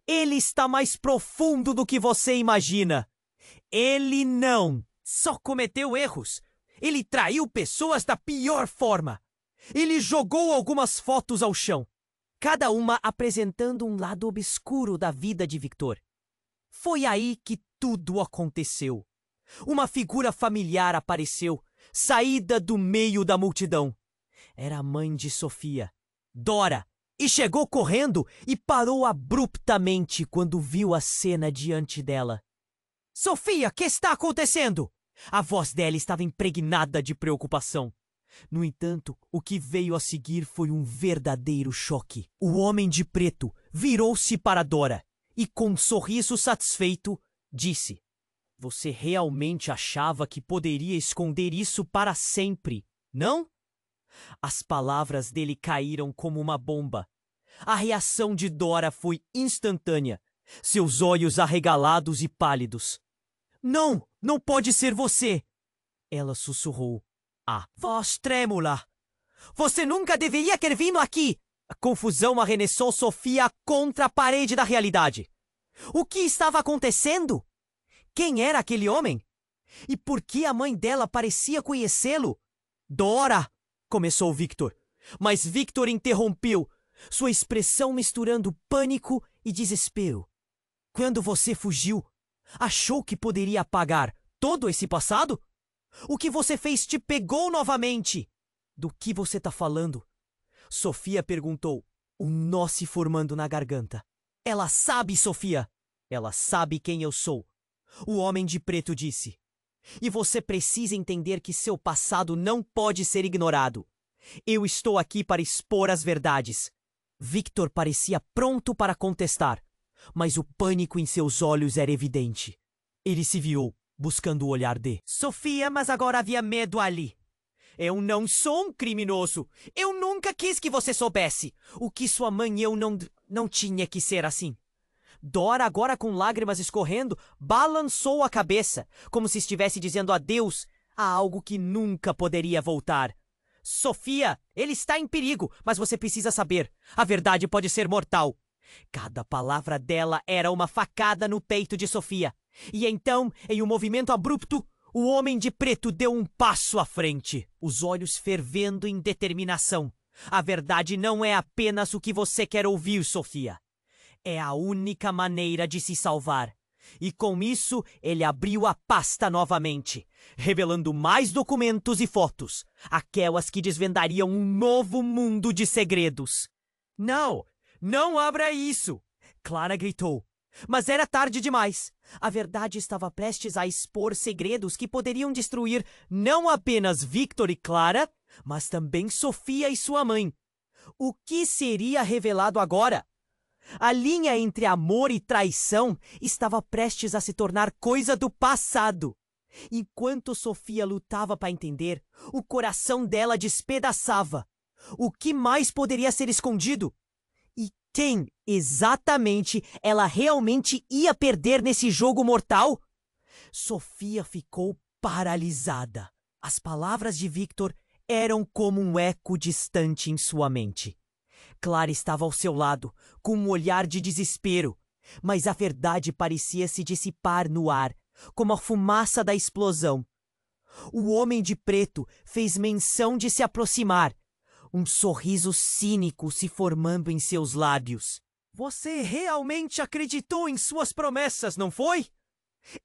Ele está mais profundo do que você imagina. Ele não só cometeu erros. Ele traiu pessoas da pior forma. Ele jogou algumas fotos ao chão, cada uma apresentando um lado obscuro da vida de Victor. Foi aí que tudo aconteceu. Uma figura familiar apareceu, saída do meio da multidão. Era a mãe de Sofia, Dora, e chegou correndo e parou abruptamente quando viu a cena diante dela. Sofia, o que está acontecendo? A voz dela estava impregnada de preocupação. No entanto, o que veio a seguir foi um verdadeiro choque. O homem de preto virou-se para Dora e, com um sorriso satisfeito, disse: Você realmente achava que poderia esconder isso para sempre, não? As palavras dele caíram como uma bomba. A reação de Dora foi instantânea, seus olhos arregalados e pálidos. Não, não pode ser você! Ela sussurrou. A voz trêmula. Você nunca deveria ter vindo aqui! A confusão arremessou Sofia contra a parede da realidade. O que estava acontecendo? Quem era aquele homem? E por que a mãe dela parecia conhecê-lo? Dora! Começou Victor. Mas Victor interrompeu, sua expressão misturando pânico e desespero. Quando você fugiu, achou que poderia apagar todo esse passado? O que você fez te pegou novamente. Do que você está falando? Sofia perguntou, um nó se formando na garganta. Ela sabe, Sofia. Ela sabe quem eu sou. O homem de preto disse. E você precisa entender que seu passado não pode ser ignorado. Eu estou aqui para expor as verdades. Victor parecia pronto para contestar, mas o pânico em seus olhos era evidente. Ele se virou, buscando o olhar de Sofia, mas agora havia medo ali. Eu não sou um criminoso. Eu nunca quis que você soubesse. O que sua mãe e eu não tinha que ser assim. Dora, agora com lágrimas escorrendo, balançou a cabeça, como se estivesse dizendo adeus a algo que nunca poderia voltar. Sofia, ele está em perigo, mas você precisa saber. A verdade pode ser mortal. Cada palavra dela era uma facada no peito de Sofia. E então, em um movimento abrupto, o homem de preto deu um passo à frente, os olhos fervendo em determinação. A verdade não é apenas o que você quer ouvir, Sofia. É a única maneira de se salvar. E com isso, ele abriu a pasta novamente, revelando mais documentos e fotos, aquelas que desvendariam um novo mundo de segredos. Não, não abra isso! Clara gritou. Mas era tarde demais. A verdade estava prestes a expor segredos que poderiam destruir não apenas Victor e Clara, mas também Sofia e sua mãe. O que seria revelado agora? A linha entre amor e traição estava prestes a se tornar coisa do passado. Enquanto Sofia lutava para entender, o coração dela despedaçava. O que mais poderia ser escondido? E quem, exatamente, ela realmente ia perder nesse jogo mortal? Sofia ficou paralisada. As palavras de Victor eram como um eco distante em sua mente. Clara estava ao seu lado, com um olhar de desespero, mas a verdade parecia se dissipar no ar, como a fumaça da explosão. O homem de preto fez menção de se aproximar, um sorriso cínico se formando em seus lábios. Você realmente acreditou em suas promessas, não foi?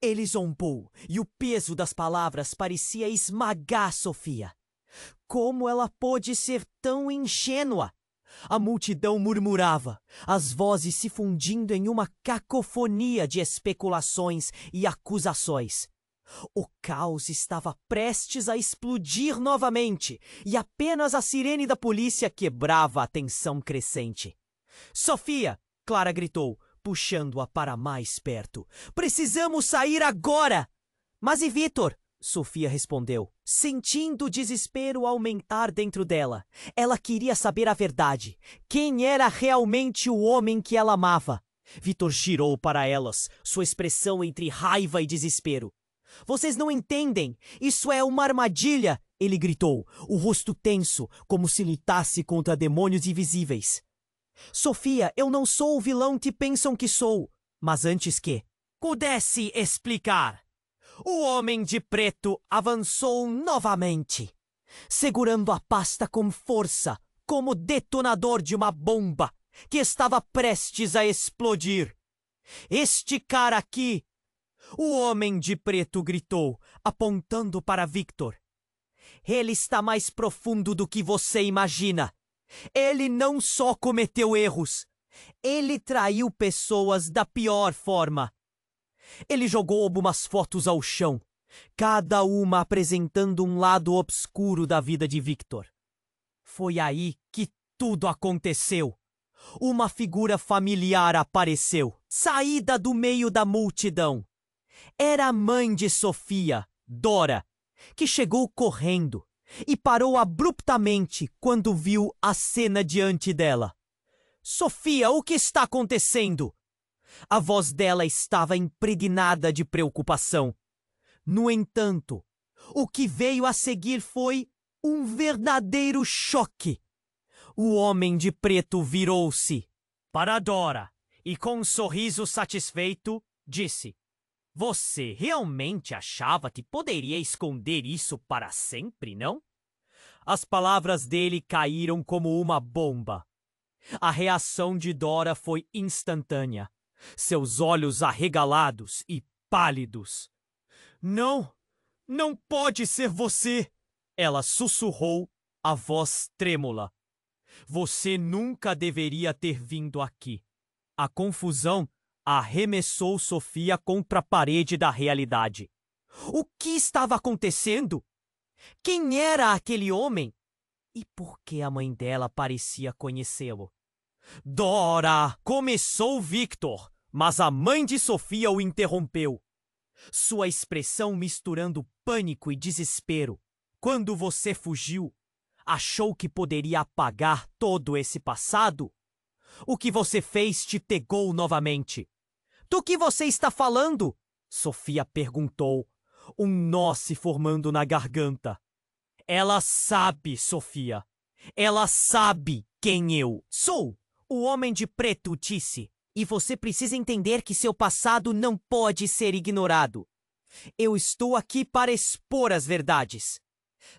Ele zombou, e o peso das palavras parecia esmagar Sofia. Como ela pôde ser tão ingênua? A multidão murmurava, as vozes se fundindo em uma cacofonia de especulações e acusações. O caos estava prestes a explodir novamente, e apenas a sirene da polícia quebrava a tensão crescente. Sofia! Clara gritou, puxando-a para mais perto. Precisamos sair agora! Mas e Victor? Sofia respondeu, sentindo o desespero aumentar dentro dela. Ela queria saber a verdade. Quem era realmente o homem que ela amava? Victor girou para elas, sua expressão entre raiva e desespero. Vocês não entendem! Isso é uma armadilha! Ele gritou, o rosto tenso, como se lutasse contra demônios invisíveis. Sofia, eu não sou o vilão que pensam que sou. Mas antes que pudesse explicar, o homem de preto avançou novamente, segurando a pasta com força, como detonador de uma bomba que estava prestes a explodir. Este cara aqui! O homem de preto gritou, apontando para Victor. Ele está mais profundo do que você imagina. Ele não só cometeu erros, ele traiu pessoas da pior forma. Ele jogou algumas fotos ao chão, cada uma apresentando um lado obscuro da vida de Victor. Foi aí que tudo aconteceu. Uma figura familiar apareceu, saída do meio da multidão. Era a mãe de Sofia, Dora, que chegou correndo e parou abruptamente quando viu a cena diante dela. Sofia, o que está acontecendo? A voz dela estava impregnada de preocupação. No entanto, o que veio a seguir foi um verdadeiro choque. O homem de preto virou-se para Dora e, com um sorriso satisfeito, disse: Você realmente achava que poderia esconder isso para sempre, não? As palavras dele caíram como uma bomba. A reação de Dora foi instantânea. Seus olhos arregalados e pálidos. Não, não pode ser você! Ela sussurrou, a voz trêmula. Você nunca deveria ter vindo aqui. A confusão arremessou Sofia contra a parede da realidade. O que estava acontecendo? Quem era aquele homem? E por que a mãe dela parecia conhecê-lo? Dora! Começou Victor, mas a mãe de Sofia o interrompeu. sua expressão misturando pânico e desespero. Quando você fugiu, achou que poderia apagar todo esse passado? O que você fez te pegou novamente. Do que você está falando? Sofia perguntou, um nó se formando na garganta. Ela sabe, Sofia. Ela sabe quem eu sou. O homem de preto disse. E você precisa entender que seu passado não pode ser ignorado. Eu estou aqui para expor as verdades.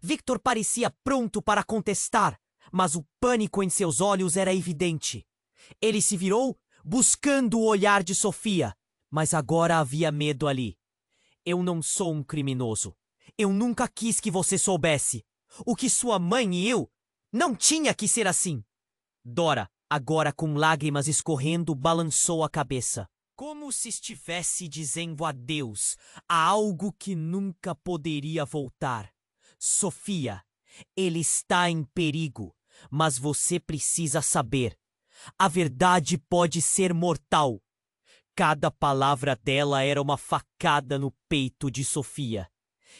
Victor parecia pronto para contestar, mas o pânico em seus olhos era evidente. Ele se virou, buscando o olhar de Sofia, mas agora havia medo ali. Eu não sou um criminoso. Eu nunca quis que você soubesse. O que sua mãe e eu... Não tinha que ser assim. Dora, agora com lágrimas escorrendo, balançou a cabeça, como se estivesse dizendo adeus a algo que nunca poderia voltar. Sofia, ele está em perigo, mas você precisa saber. A verdade pode ser mortal. Cada palavra dela era uma facada no peito de Sofia.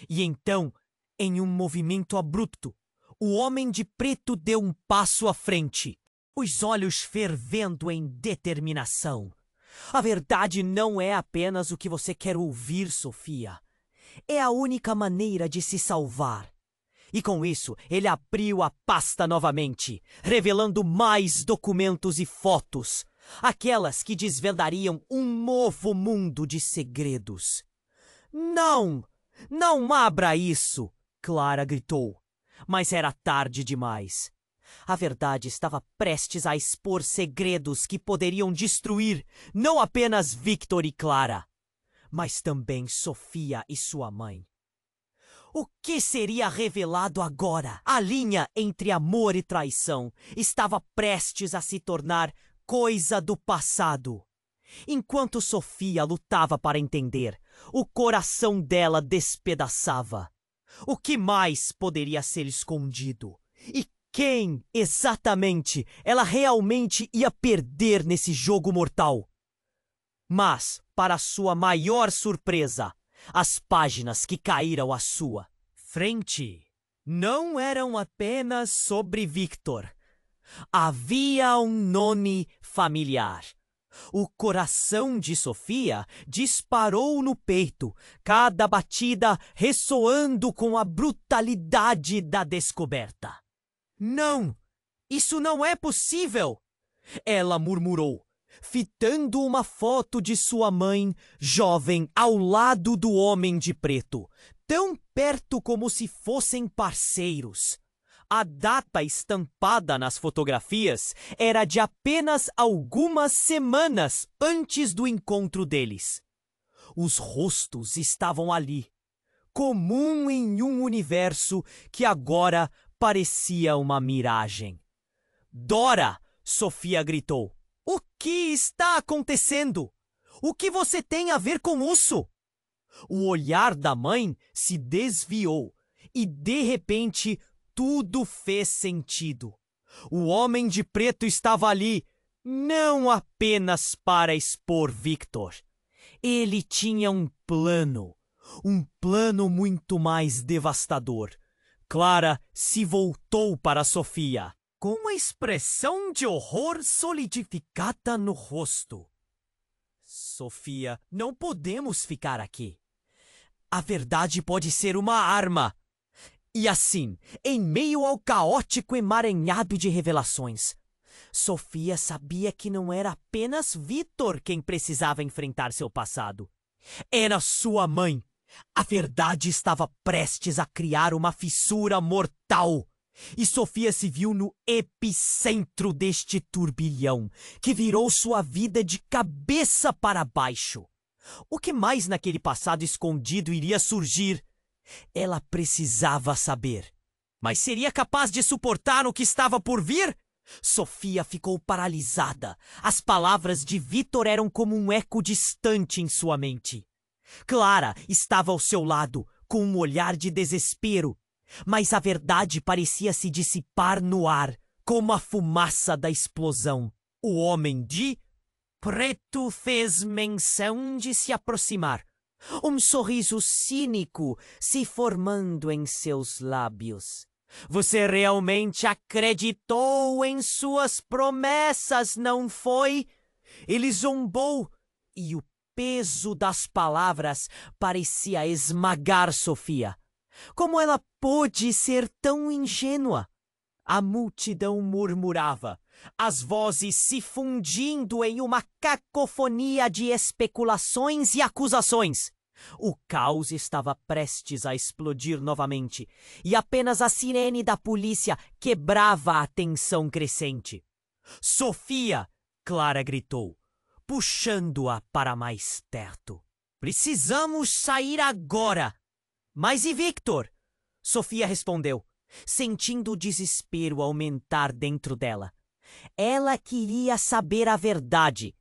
E então, em um movimento abrupto, o homem de preto deu um passo à frente, os olhos fervendo em determinação. A verdade não é apenas o que você quer ouvir, Sofia. É a única maneira de se salvar. E com isso, ele abriu a pasta novamente, revelando mais documentos e fotos, aquelas que desvendariam um novo mundo de segredos. Não! Não abra isso! Clara gritou. Mas era tarde demais. A verdade estava prestes a expor segredos que poderiam destruir não apenas Victor e Clara, mas também Sofia e sua mãe. O que seria revelado agora? A linha entre amor e traição estava prestes a se tornar coisa do passado. Enquanto Sofia lutava para entender, o coração dela despedaçava. O que mais poderia ser escondido? E quem, exatamente, ela realmente ia perder nesse jogo mortal? Mas, para sua maior surpresa, as páginas que caíram à sua frente não eram apenas sobre Victor. Havia um nome familiar. O coração de Sofia disparou no peito, cada batida ressoando com a brutalidade da descoberta. Não! Isso não é possível! Ela murmurou, fitando uma foto de sua mãe, jovem, ao lado do homem de preto, tão perto como se fossem parceiros. A data estampada nas fotografias era de apenas algumas semanas antes do encontro deles. Os rostos estavam ali, comum em um universo que agora parecia uma miragem. Dora! Sofia gritou. O que está acontecendo? O que você tem a ver com isso? O olhar da mãe se desviou e, de repente, tudo fez sentido. O homem de preto estava ali, não apenas para expor Victor. Ele tinha um plano muito mais devastador. Clara se voltou para Sofia, com uma expressão de horror solidificada no rosto. Sofia, não podemos ficar aqui. A verdade pode ser uma arma. E assim, em meio ao caótico emaranhado de revelações, Sofia sabia que não era apenas Victor quem precisava enfrentar seu passado. Era sua mãe. A verdade estava prestes a criar uma fissura mortal. E Sofia se viu no epicentro deste turbilhão, que virou sua vida de cabeça para baixo. O que mais naquele passado escondido iria surgir? Ela precisava saber. Mas seria capaz de suportar o que estava por vir? Sofia ficou paralisada. As palavras de Victor eram como um eco distante em sua mente. Clara estava ao seu lado, com um olhar de desespero. Mas a verdade parecia se dissipar no ar, como a fumaça da explosão. O homem de preto fez menção de se aproximar. um sorriso cínico se formando em seus lábios. Você realmente acreditou em suas promessas, não foi? Ele zombou e o peso das palavras parecia esmagar Sofia. Como ela pôde ser tão ingênua? A multidão murmurava, as vozes se fundindo em uma cacofonia de especulações e acusações. O caos estava prestes a explodir novamente, e apenas a sirene da polícia quebrava a tensão crescente. Sofia! Clara gritou, puxando-a para mais perto. Precisamos sair agora! Mas e Victor? Sofia respondeu, sentindo o desespero aumentar dentro dela. Ela queria saber a verdade.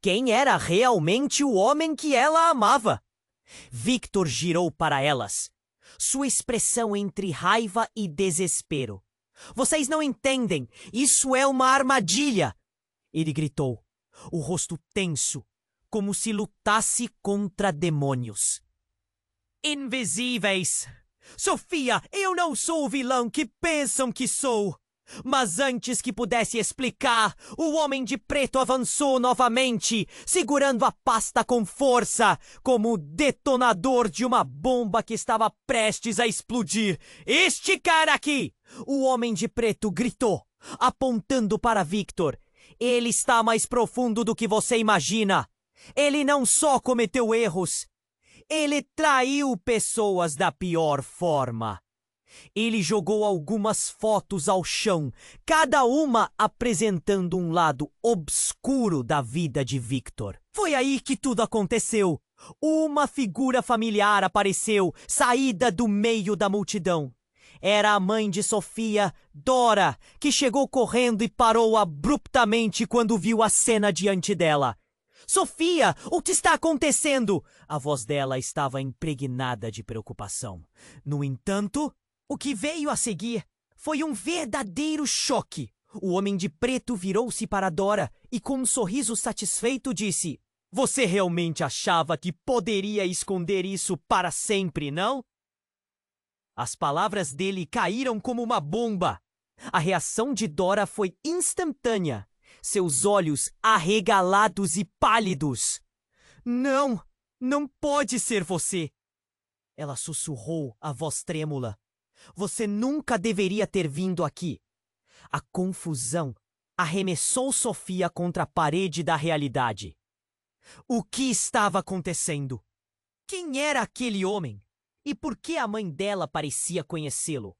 Quem era realmente o homem que ela amava? Victor girou para elas, sua expressão entre raiva e desespero. Vocês não entendem, isso é uma armadilha! Ele gritou, o rosto tenso, como se lutasse contra demônios. Invisíveis! Sofia, eu não sou o vilão que pensam que sou! Mas antes que pudesse explicar, o Homem de Preto avançou novamente, segurando a pasta com força, como o detonador de uma bomba que estava prestes a explodir. Este cara aqui! O Homem de Preto gritou, apontando para Victor. Ele está mais profundo do que você imagina. Ele não só cometeu erros, ele traiu pessoas da pior forma. Ele jogou algumas fotos ao chão, cada uma apresentando um lado obscuro da vida de Victor. Foi aí que tudo aconteceu. Uma figura familiar apareceu, saída do meio da multidão. Era a mãe de Sofia, Dora, que chegou correndo e parou abruptamente quando viu a cena diante dela. Sofia, o que está acontecendo? A voz dela estava impregnada de preocupação. No entanto, o que veio a seguir foi um verdadeiro choque. O Homem de Preto virou-se para Dora e, com um sorriso satisfeito, disse: Você realmente achava que poderia esconder isso para sempre, não? As palavras dele caíram como uma bomba. A reação de Dora foi instantânea. Seus olhos arregalados e pálidos. Não, não pode ser você. Ela sussurrou, a voz trêmula. Você nunca deveria ter vindo aqui. A confusão arremessou Sofia contra a parede da realidade. O que estava acontecendo? Quem era aquele homem? E por que a mãe dela parecia conhecê-lo?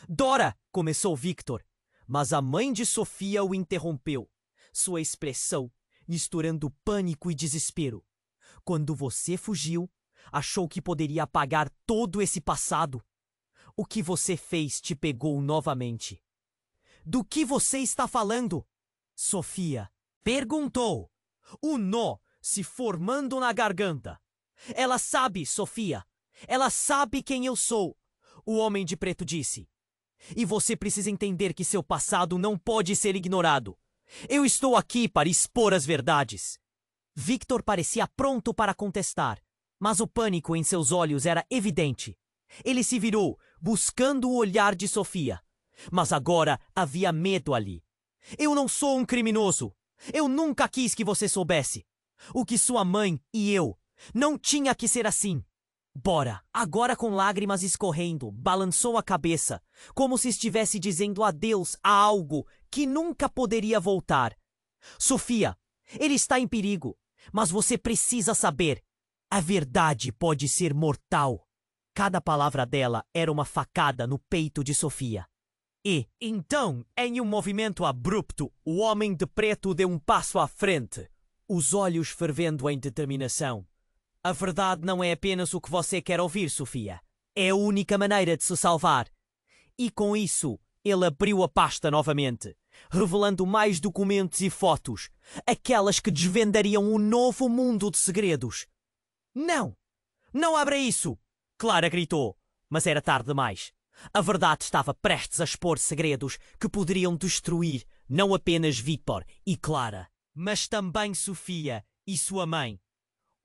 Dora! Começou Victor, mas a mãe de Sofia o interrompeu. Sua expressão misturando pânico e desespero. Quando você fugiu, achou que poderia apagar todo esse passado. O que você fez te pegou novamente. Do que você está falando? Sofia perguntou, o nó se formando na garganta. Ela sabe, Sofia. Ela sabe quem eu sou. O Homem de Preto disse. E você precisa entender que seu passado não pode ser ignorado. Eu estou aqui para expor as verdades. Victor parecia pronto para contestar, mas o pânico em seus olhos era evidente. Ele se virou, buscando o olhar de Sofia. Mas agora havia medo ali. Eu não sou um criminoso. Eu nunca quis que você soubesse. O que sua mãe e eu. Não tinha que ser assim. Bora, agora com lágrimas escorrendo, balançou a cabeça, como se estivesse dizendo adeus a algo que nunca poderia voltar. Sofia, ele está em perigo, mas você precisa saber. A verdade pode ser mortal. Cada palavra dela era uma facada no peito de Sofia. E, então, em um movimento abrupto, o Homem de Preto deu um passo à frente, os olhos fervendo em determinação. A verdade não é apenas o que você quer ouvir, Sofia. É a única maneira de se salvar. E com isso, ele abriu a pasta novamente, revelando mais documentos e fotos, aquelas que desvendariam um novo mundo de segredos. Não! Não abra isso! Clara gritou, mas era tarde demais. A verdade estava prestes a expor segredos que poderiam destruir não apenas Victor e Clara, mas também Sofia e sua mãe.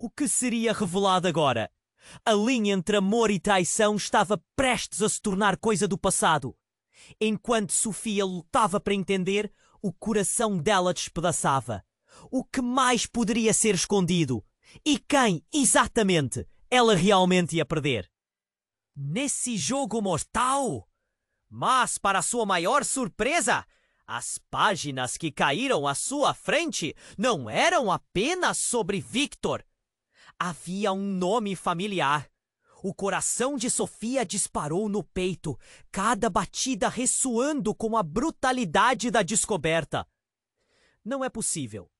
O que seria revelado agora? A linha entre amor e traição estava prestes a se tornar coisa do passado. Enquanto Sofia lutava para entender, o coração dela despedaçava. O que mais poderia ser escondido? E quem, exatamente, ela realmente ia perder? Nesse jogo mortal? Mas, para sua maior surpresa, as páginas que caíram à sua frente não eram apenas sobre Victor. Havia um nome familiar. O coração de Sofia disparou no peito, cada batida ressoando com a brutalidade da descoberta. Não é possível.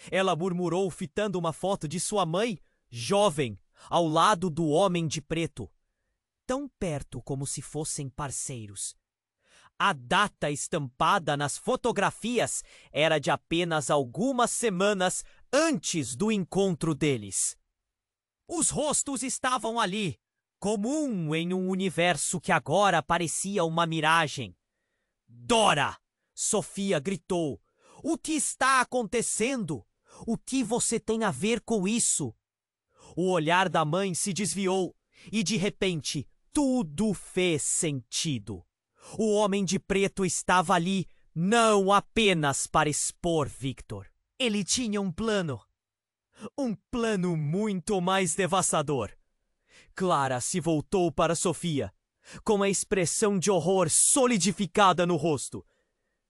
Ela murmurou, fitando uma foto de sua mãe, jovem, ao lado do homem de preto. Tão perto como se fossem parceiros. A data estampada nas fotografias era de apenas algumas semanas antes do encontro deles. Os rostos estavam ali, comum em um universo que agora parecia uma miragem. Dora! Sofia gritou. O que está acontecendo? O que você tem a ver com isso? O olhar da mãe se desviou e, de repente, tudo fez sentido. O homem de preto estava ali não apenas para expor Victor. Ele tinha um plano. Um plano muito mais devastador. Clara se voltou para Sofia, com a expressão de horror solidificada no rosto.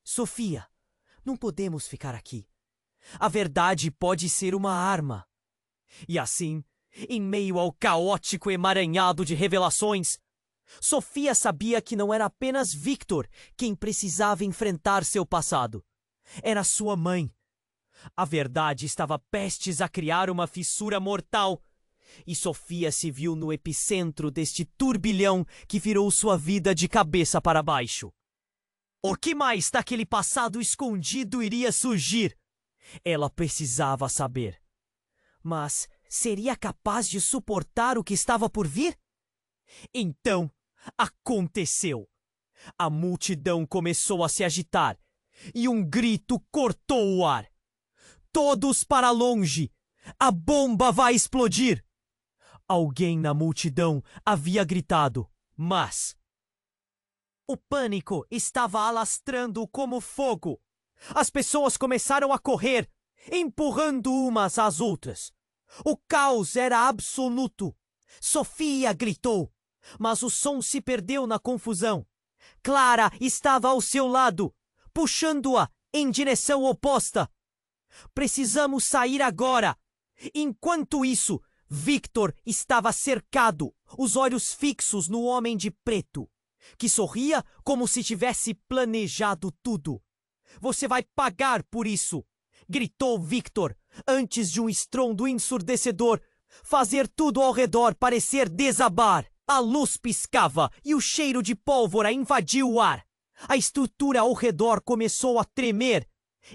Sofia, não podemos ficar aqui. A verdade pode ser uma arma. E assim, em meio ao caótico emaranhado de revelações, Sofia sabia que não era apenas Victor quem precisava enfrentar seu passado. Era sua mãe. A verdade estava prestes a criar uma fissura mortal, e Sofia se viu no epicentro deste turbilhão que virou sua vida de cabeça para baixo. O que mais daquele passado escondido iria surgir? Ela precisava saber. Mas seria capaz de suportar o que estava por vir? Então, aconteceu. A multidão começou a se agitar, e um grito cortou o ar. Todos para longe! A bomba vai explodir! Alguém na multidão havia gritado, mas o pânico estava alastrando como fogo. As pessoas começaram a correr, empurrando umas às outras. O caos era absoluto. Sofia gritou, mas o som se perdeu na confusão. Clara estava ao seu lado, puxando-a em direção oposta. Precisamos sair agora! Enquanto isso, Victor estava cercado, os olhos fixos no homem de preto, que sorria como se tivesse planejado tudo. Você vai pagar por isso! Gritou Victor, antes de um estrondo ensurdecedor fazer tudo ao redor parecer desabar. A luz piscava e o cheiro de pólvora invadiu o ar. A estrutura ao redor começou a tremer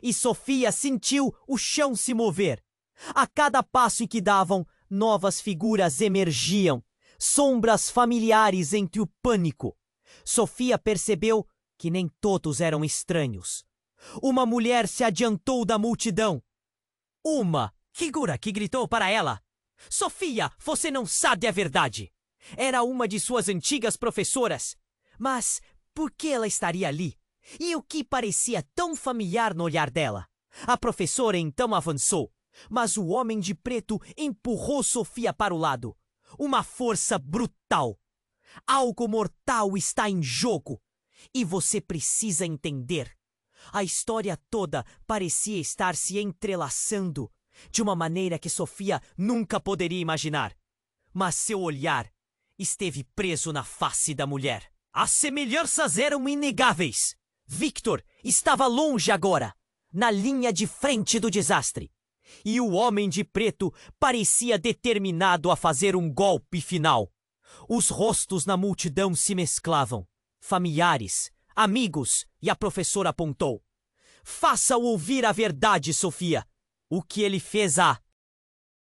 e Sofia sentiu o chão se mover. A cada passo que davam, novas figuras emergiam, sombras familiares entre o pânico. Sofia percebeu que nem todos eram estranhos. Uma mulher se adiantou da multidão. Uma figura que gritou para ela: Sofia, você não sabe a verdade. Era uma de suas antigas professoras. Mas por que ela estaria ali? E o que parecia tão familiar no olhar dela? A professora então avançou, mas o homem de preto empurrou Sofia para o lado. Uma força brutal. Algo mortal está em jogo. E você precisa entender. A história toda parecia estar se entrelaçando de uma maneira que Sofia nunca poderia imaginar. Mas seu olhar esteve preso na face da mulher. As semelhanças eram inegáveis. Victor estava longe agora, na linha de frente do desastre. E o homem de preto parecia determinado a fazer um golpe final. Os rostos na multidão se mesclavam. Familiares, amigos, e a professora apontou. Faça-o ouvir a verdade, Sofia. O que ele fez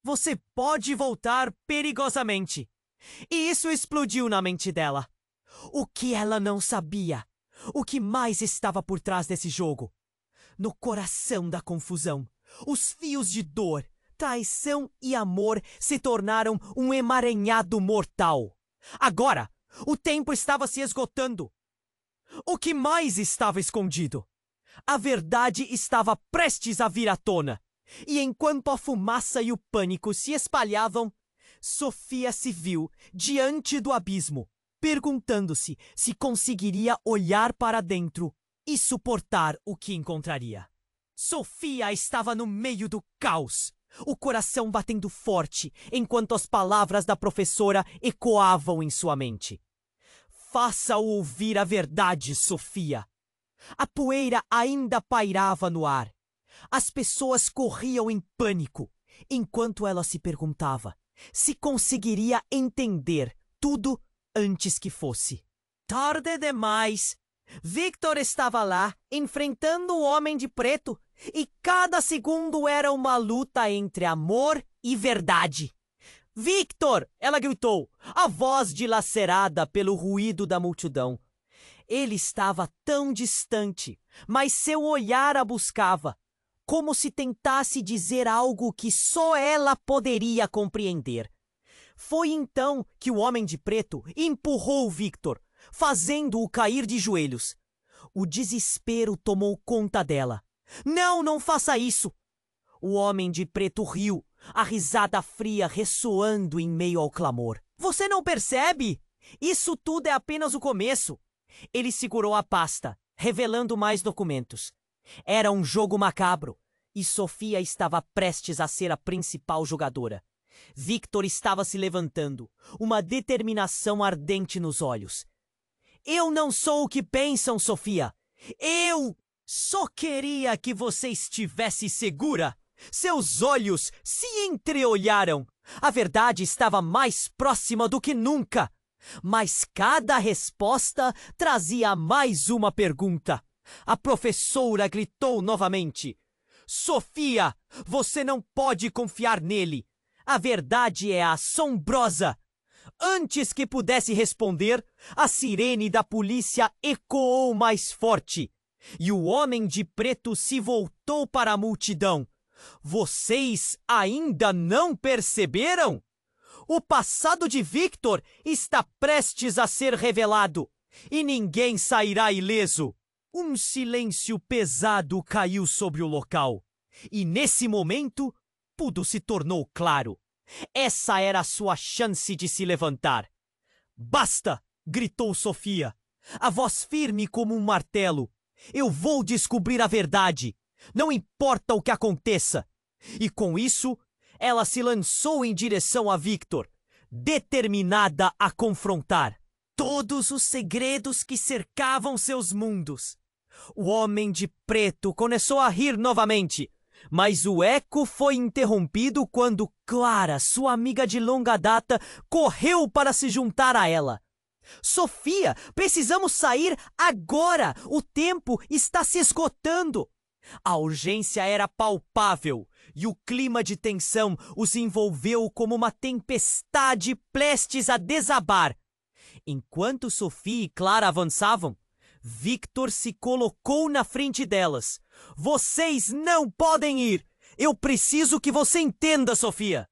Você pode voltar perigosamente. E isso explodiu na mente dela. O que ela não sabia? O que mais estava por trás desse jogo? No coração da confusão, os fios de dor Traição e amor se tornaram um emaranhado mortal. Agora, o tempo estava se esgotando. O que mais estava escondido? A verdade estava prestes a vir à tona. E enquanto a fumaça e o pânico se espalhavam, Sofia se viu diante do abismo, perguntando-se se conseguiria olhar para dentro e suportar o que encontraria. Sofia estava no meio do caos, o coração batendo forte enquanto as palavras da professora ecoavam em sua mente. Faça-o ouvir a verdade, Sofia. A poeira ainda pairava no ar. As pessoas corriam em pânico, enquanto ela se perguntava se conseguiria entender tudo antes que fosse. Tarde demais. Victor estava lá, enfrentando o Homem de Preto, e cada segundo era uma luta entre amor e verdade. Victor! Ela gritou, a voz dilacerada pelo ruído da multidão. Ele estava tão distante, mas seu olhar a buscava, como se tentasse dizer algo que só ela poderia compreender. Foi então que o Homem de Preto empurrou Victor, fazendo-o cair de joelhos. O desespero tomou conta dela. Não, não faça isso! O Homem de Preto riu, a risada fria ressoando em meio ao clamor. Você não percebe? Isso tudo é apenas o começo. Ele segurou a pasta, revelando mais documentos. Era um jogo macabro, e Sofia estava prestes a ser a principal jogadora. Victor estava se levantando, uma determinação ardente nos olhos. Eu não sou o que pensam, Sofia. Eu só queria que você estivesse segura. Seus olhos se entreolharam. A verdade estava mais próxima do que nunca. Mas cada resposta trazia mais uma pergunta. A professora gritou novamente. Sofia, você não pode confiar nele. A verdade é assombrosa. Antes que pudesse responder, a sirene da polícia ecoou mais forte. E o Homem de Preto se voltou para a multidão. Vocês ainda não perceberam? O passado de Victor está prestes a ser revelado, e ninguém sairá ileso. Um silêncio pesado caiu sobre o local, e nesse momento, tudo se tornou claro. Essa era a sua chance de se levantar. Basta! Gritou Sofia, a voz firme como um martelo. Eu vou descobrir a verdade, não importa o que aconteça. E com isso, ela se lançou em direção a Victor, determinada a confrontar todos os segredos que cercavam seus mundos. O Homem de Preto começou a rir novamente, mas o eco foi interrompido quando Clara, sua amiga de longa data, correu para se juntar a ela. Sofia, precisamos sair agora! O tempo está se esgotando! A urgência era palpável e o clima de tensão os envolveu como uma tempestade prestes a desabar. Enquanto Sofia e Clara avançavam, Victor se colocou na frente delas. Vocês não podem ir! Eu preciso que você entenda, Sofia!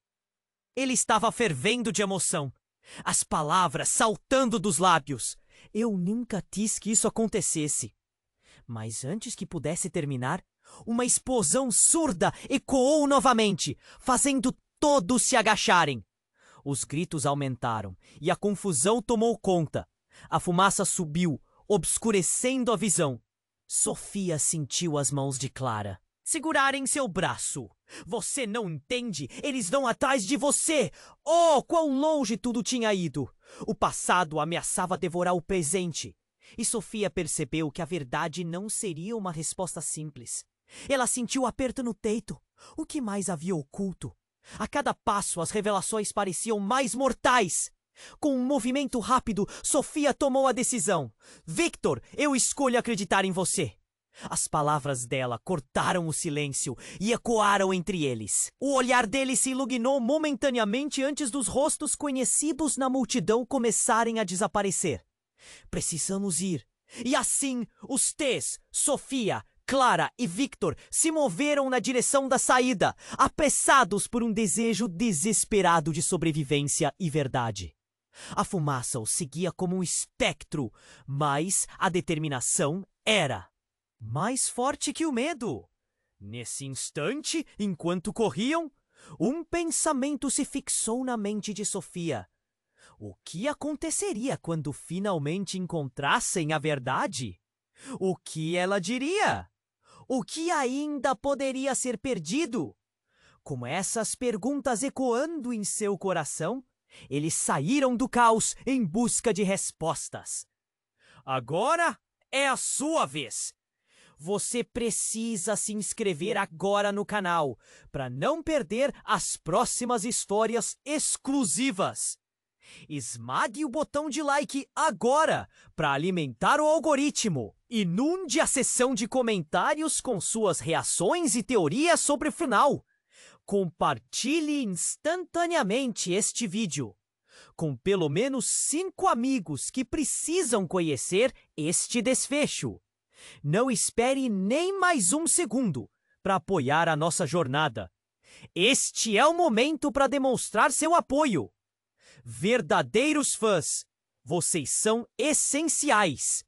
Ele estava fervendo de emoção, as palavras saltando dos lábios. Eu nunca quis que isso acontecesse. Mas antes que pudesse terminar, uma explosão surda ecoou novamente, fazendo todos se agacharem. Os gritos aumentaram e a confusão tomou conta. A fumaça subiu, obscurecendo a visão. Sofia sentiu as mãos de Clara segurarem seu braço. Você não entende? Eles vão atrás de você! Oh, quão longe tudo tinha ido! O passado ameaçava devorar o presente. E Sofia percebeu que a verdade não seria uma resposta simples. Ela sentiu aperto no peito. O que mais havia oculto? A cada passo, as revelações pareciam mais mortais. Com um movimento rápido, Sofia tomou a decisão. Victor, eu escolho acreditar em você. As palavras dela cortaram o silêncio e ecoaram entre eles. O olhar dele se iluminou momentaneamente antes dos rostos conhecidos na multidão começarem a desaparecer. Precisamos ir. E assim, os T's, Sofia, Clara e Victor se moveram na direção da saída, apressados por um desejo desesperado de sobrevivência e verdade. A fumaça os seguia como um espectro, mas a determinação era mais forte que o medo. Nesse instante, enquanto corriam, um pensamento se fixou na mente de Sofia. O que aconteceria quando finalmente encontrassem a verdade? O que ela diria? O que ainda poderia ser perdido? Com essas perguntas ecoando em seu coração, eles saíram do caos em busca de respostas. Agora é a sua vez! Você precisa se inscrever agora no canal para não perder as próximas histórias exclusivas. Esmague o botão de like agora para alimentar o algoritmo. Inunde a seção de comentários com suas reações e teorias sobre o final. Compartilhe instantaneamente este vídeo com pelo menos 5 amigos que precisam conhecer este desfecho. Não espere nem mais um segundo para apoiar a nossa jornada. Este é o momento para demonstrar seu apoio. Verdadeiros fãs, vocês são essenciais.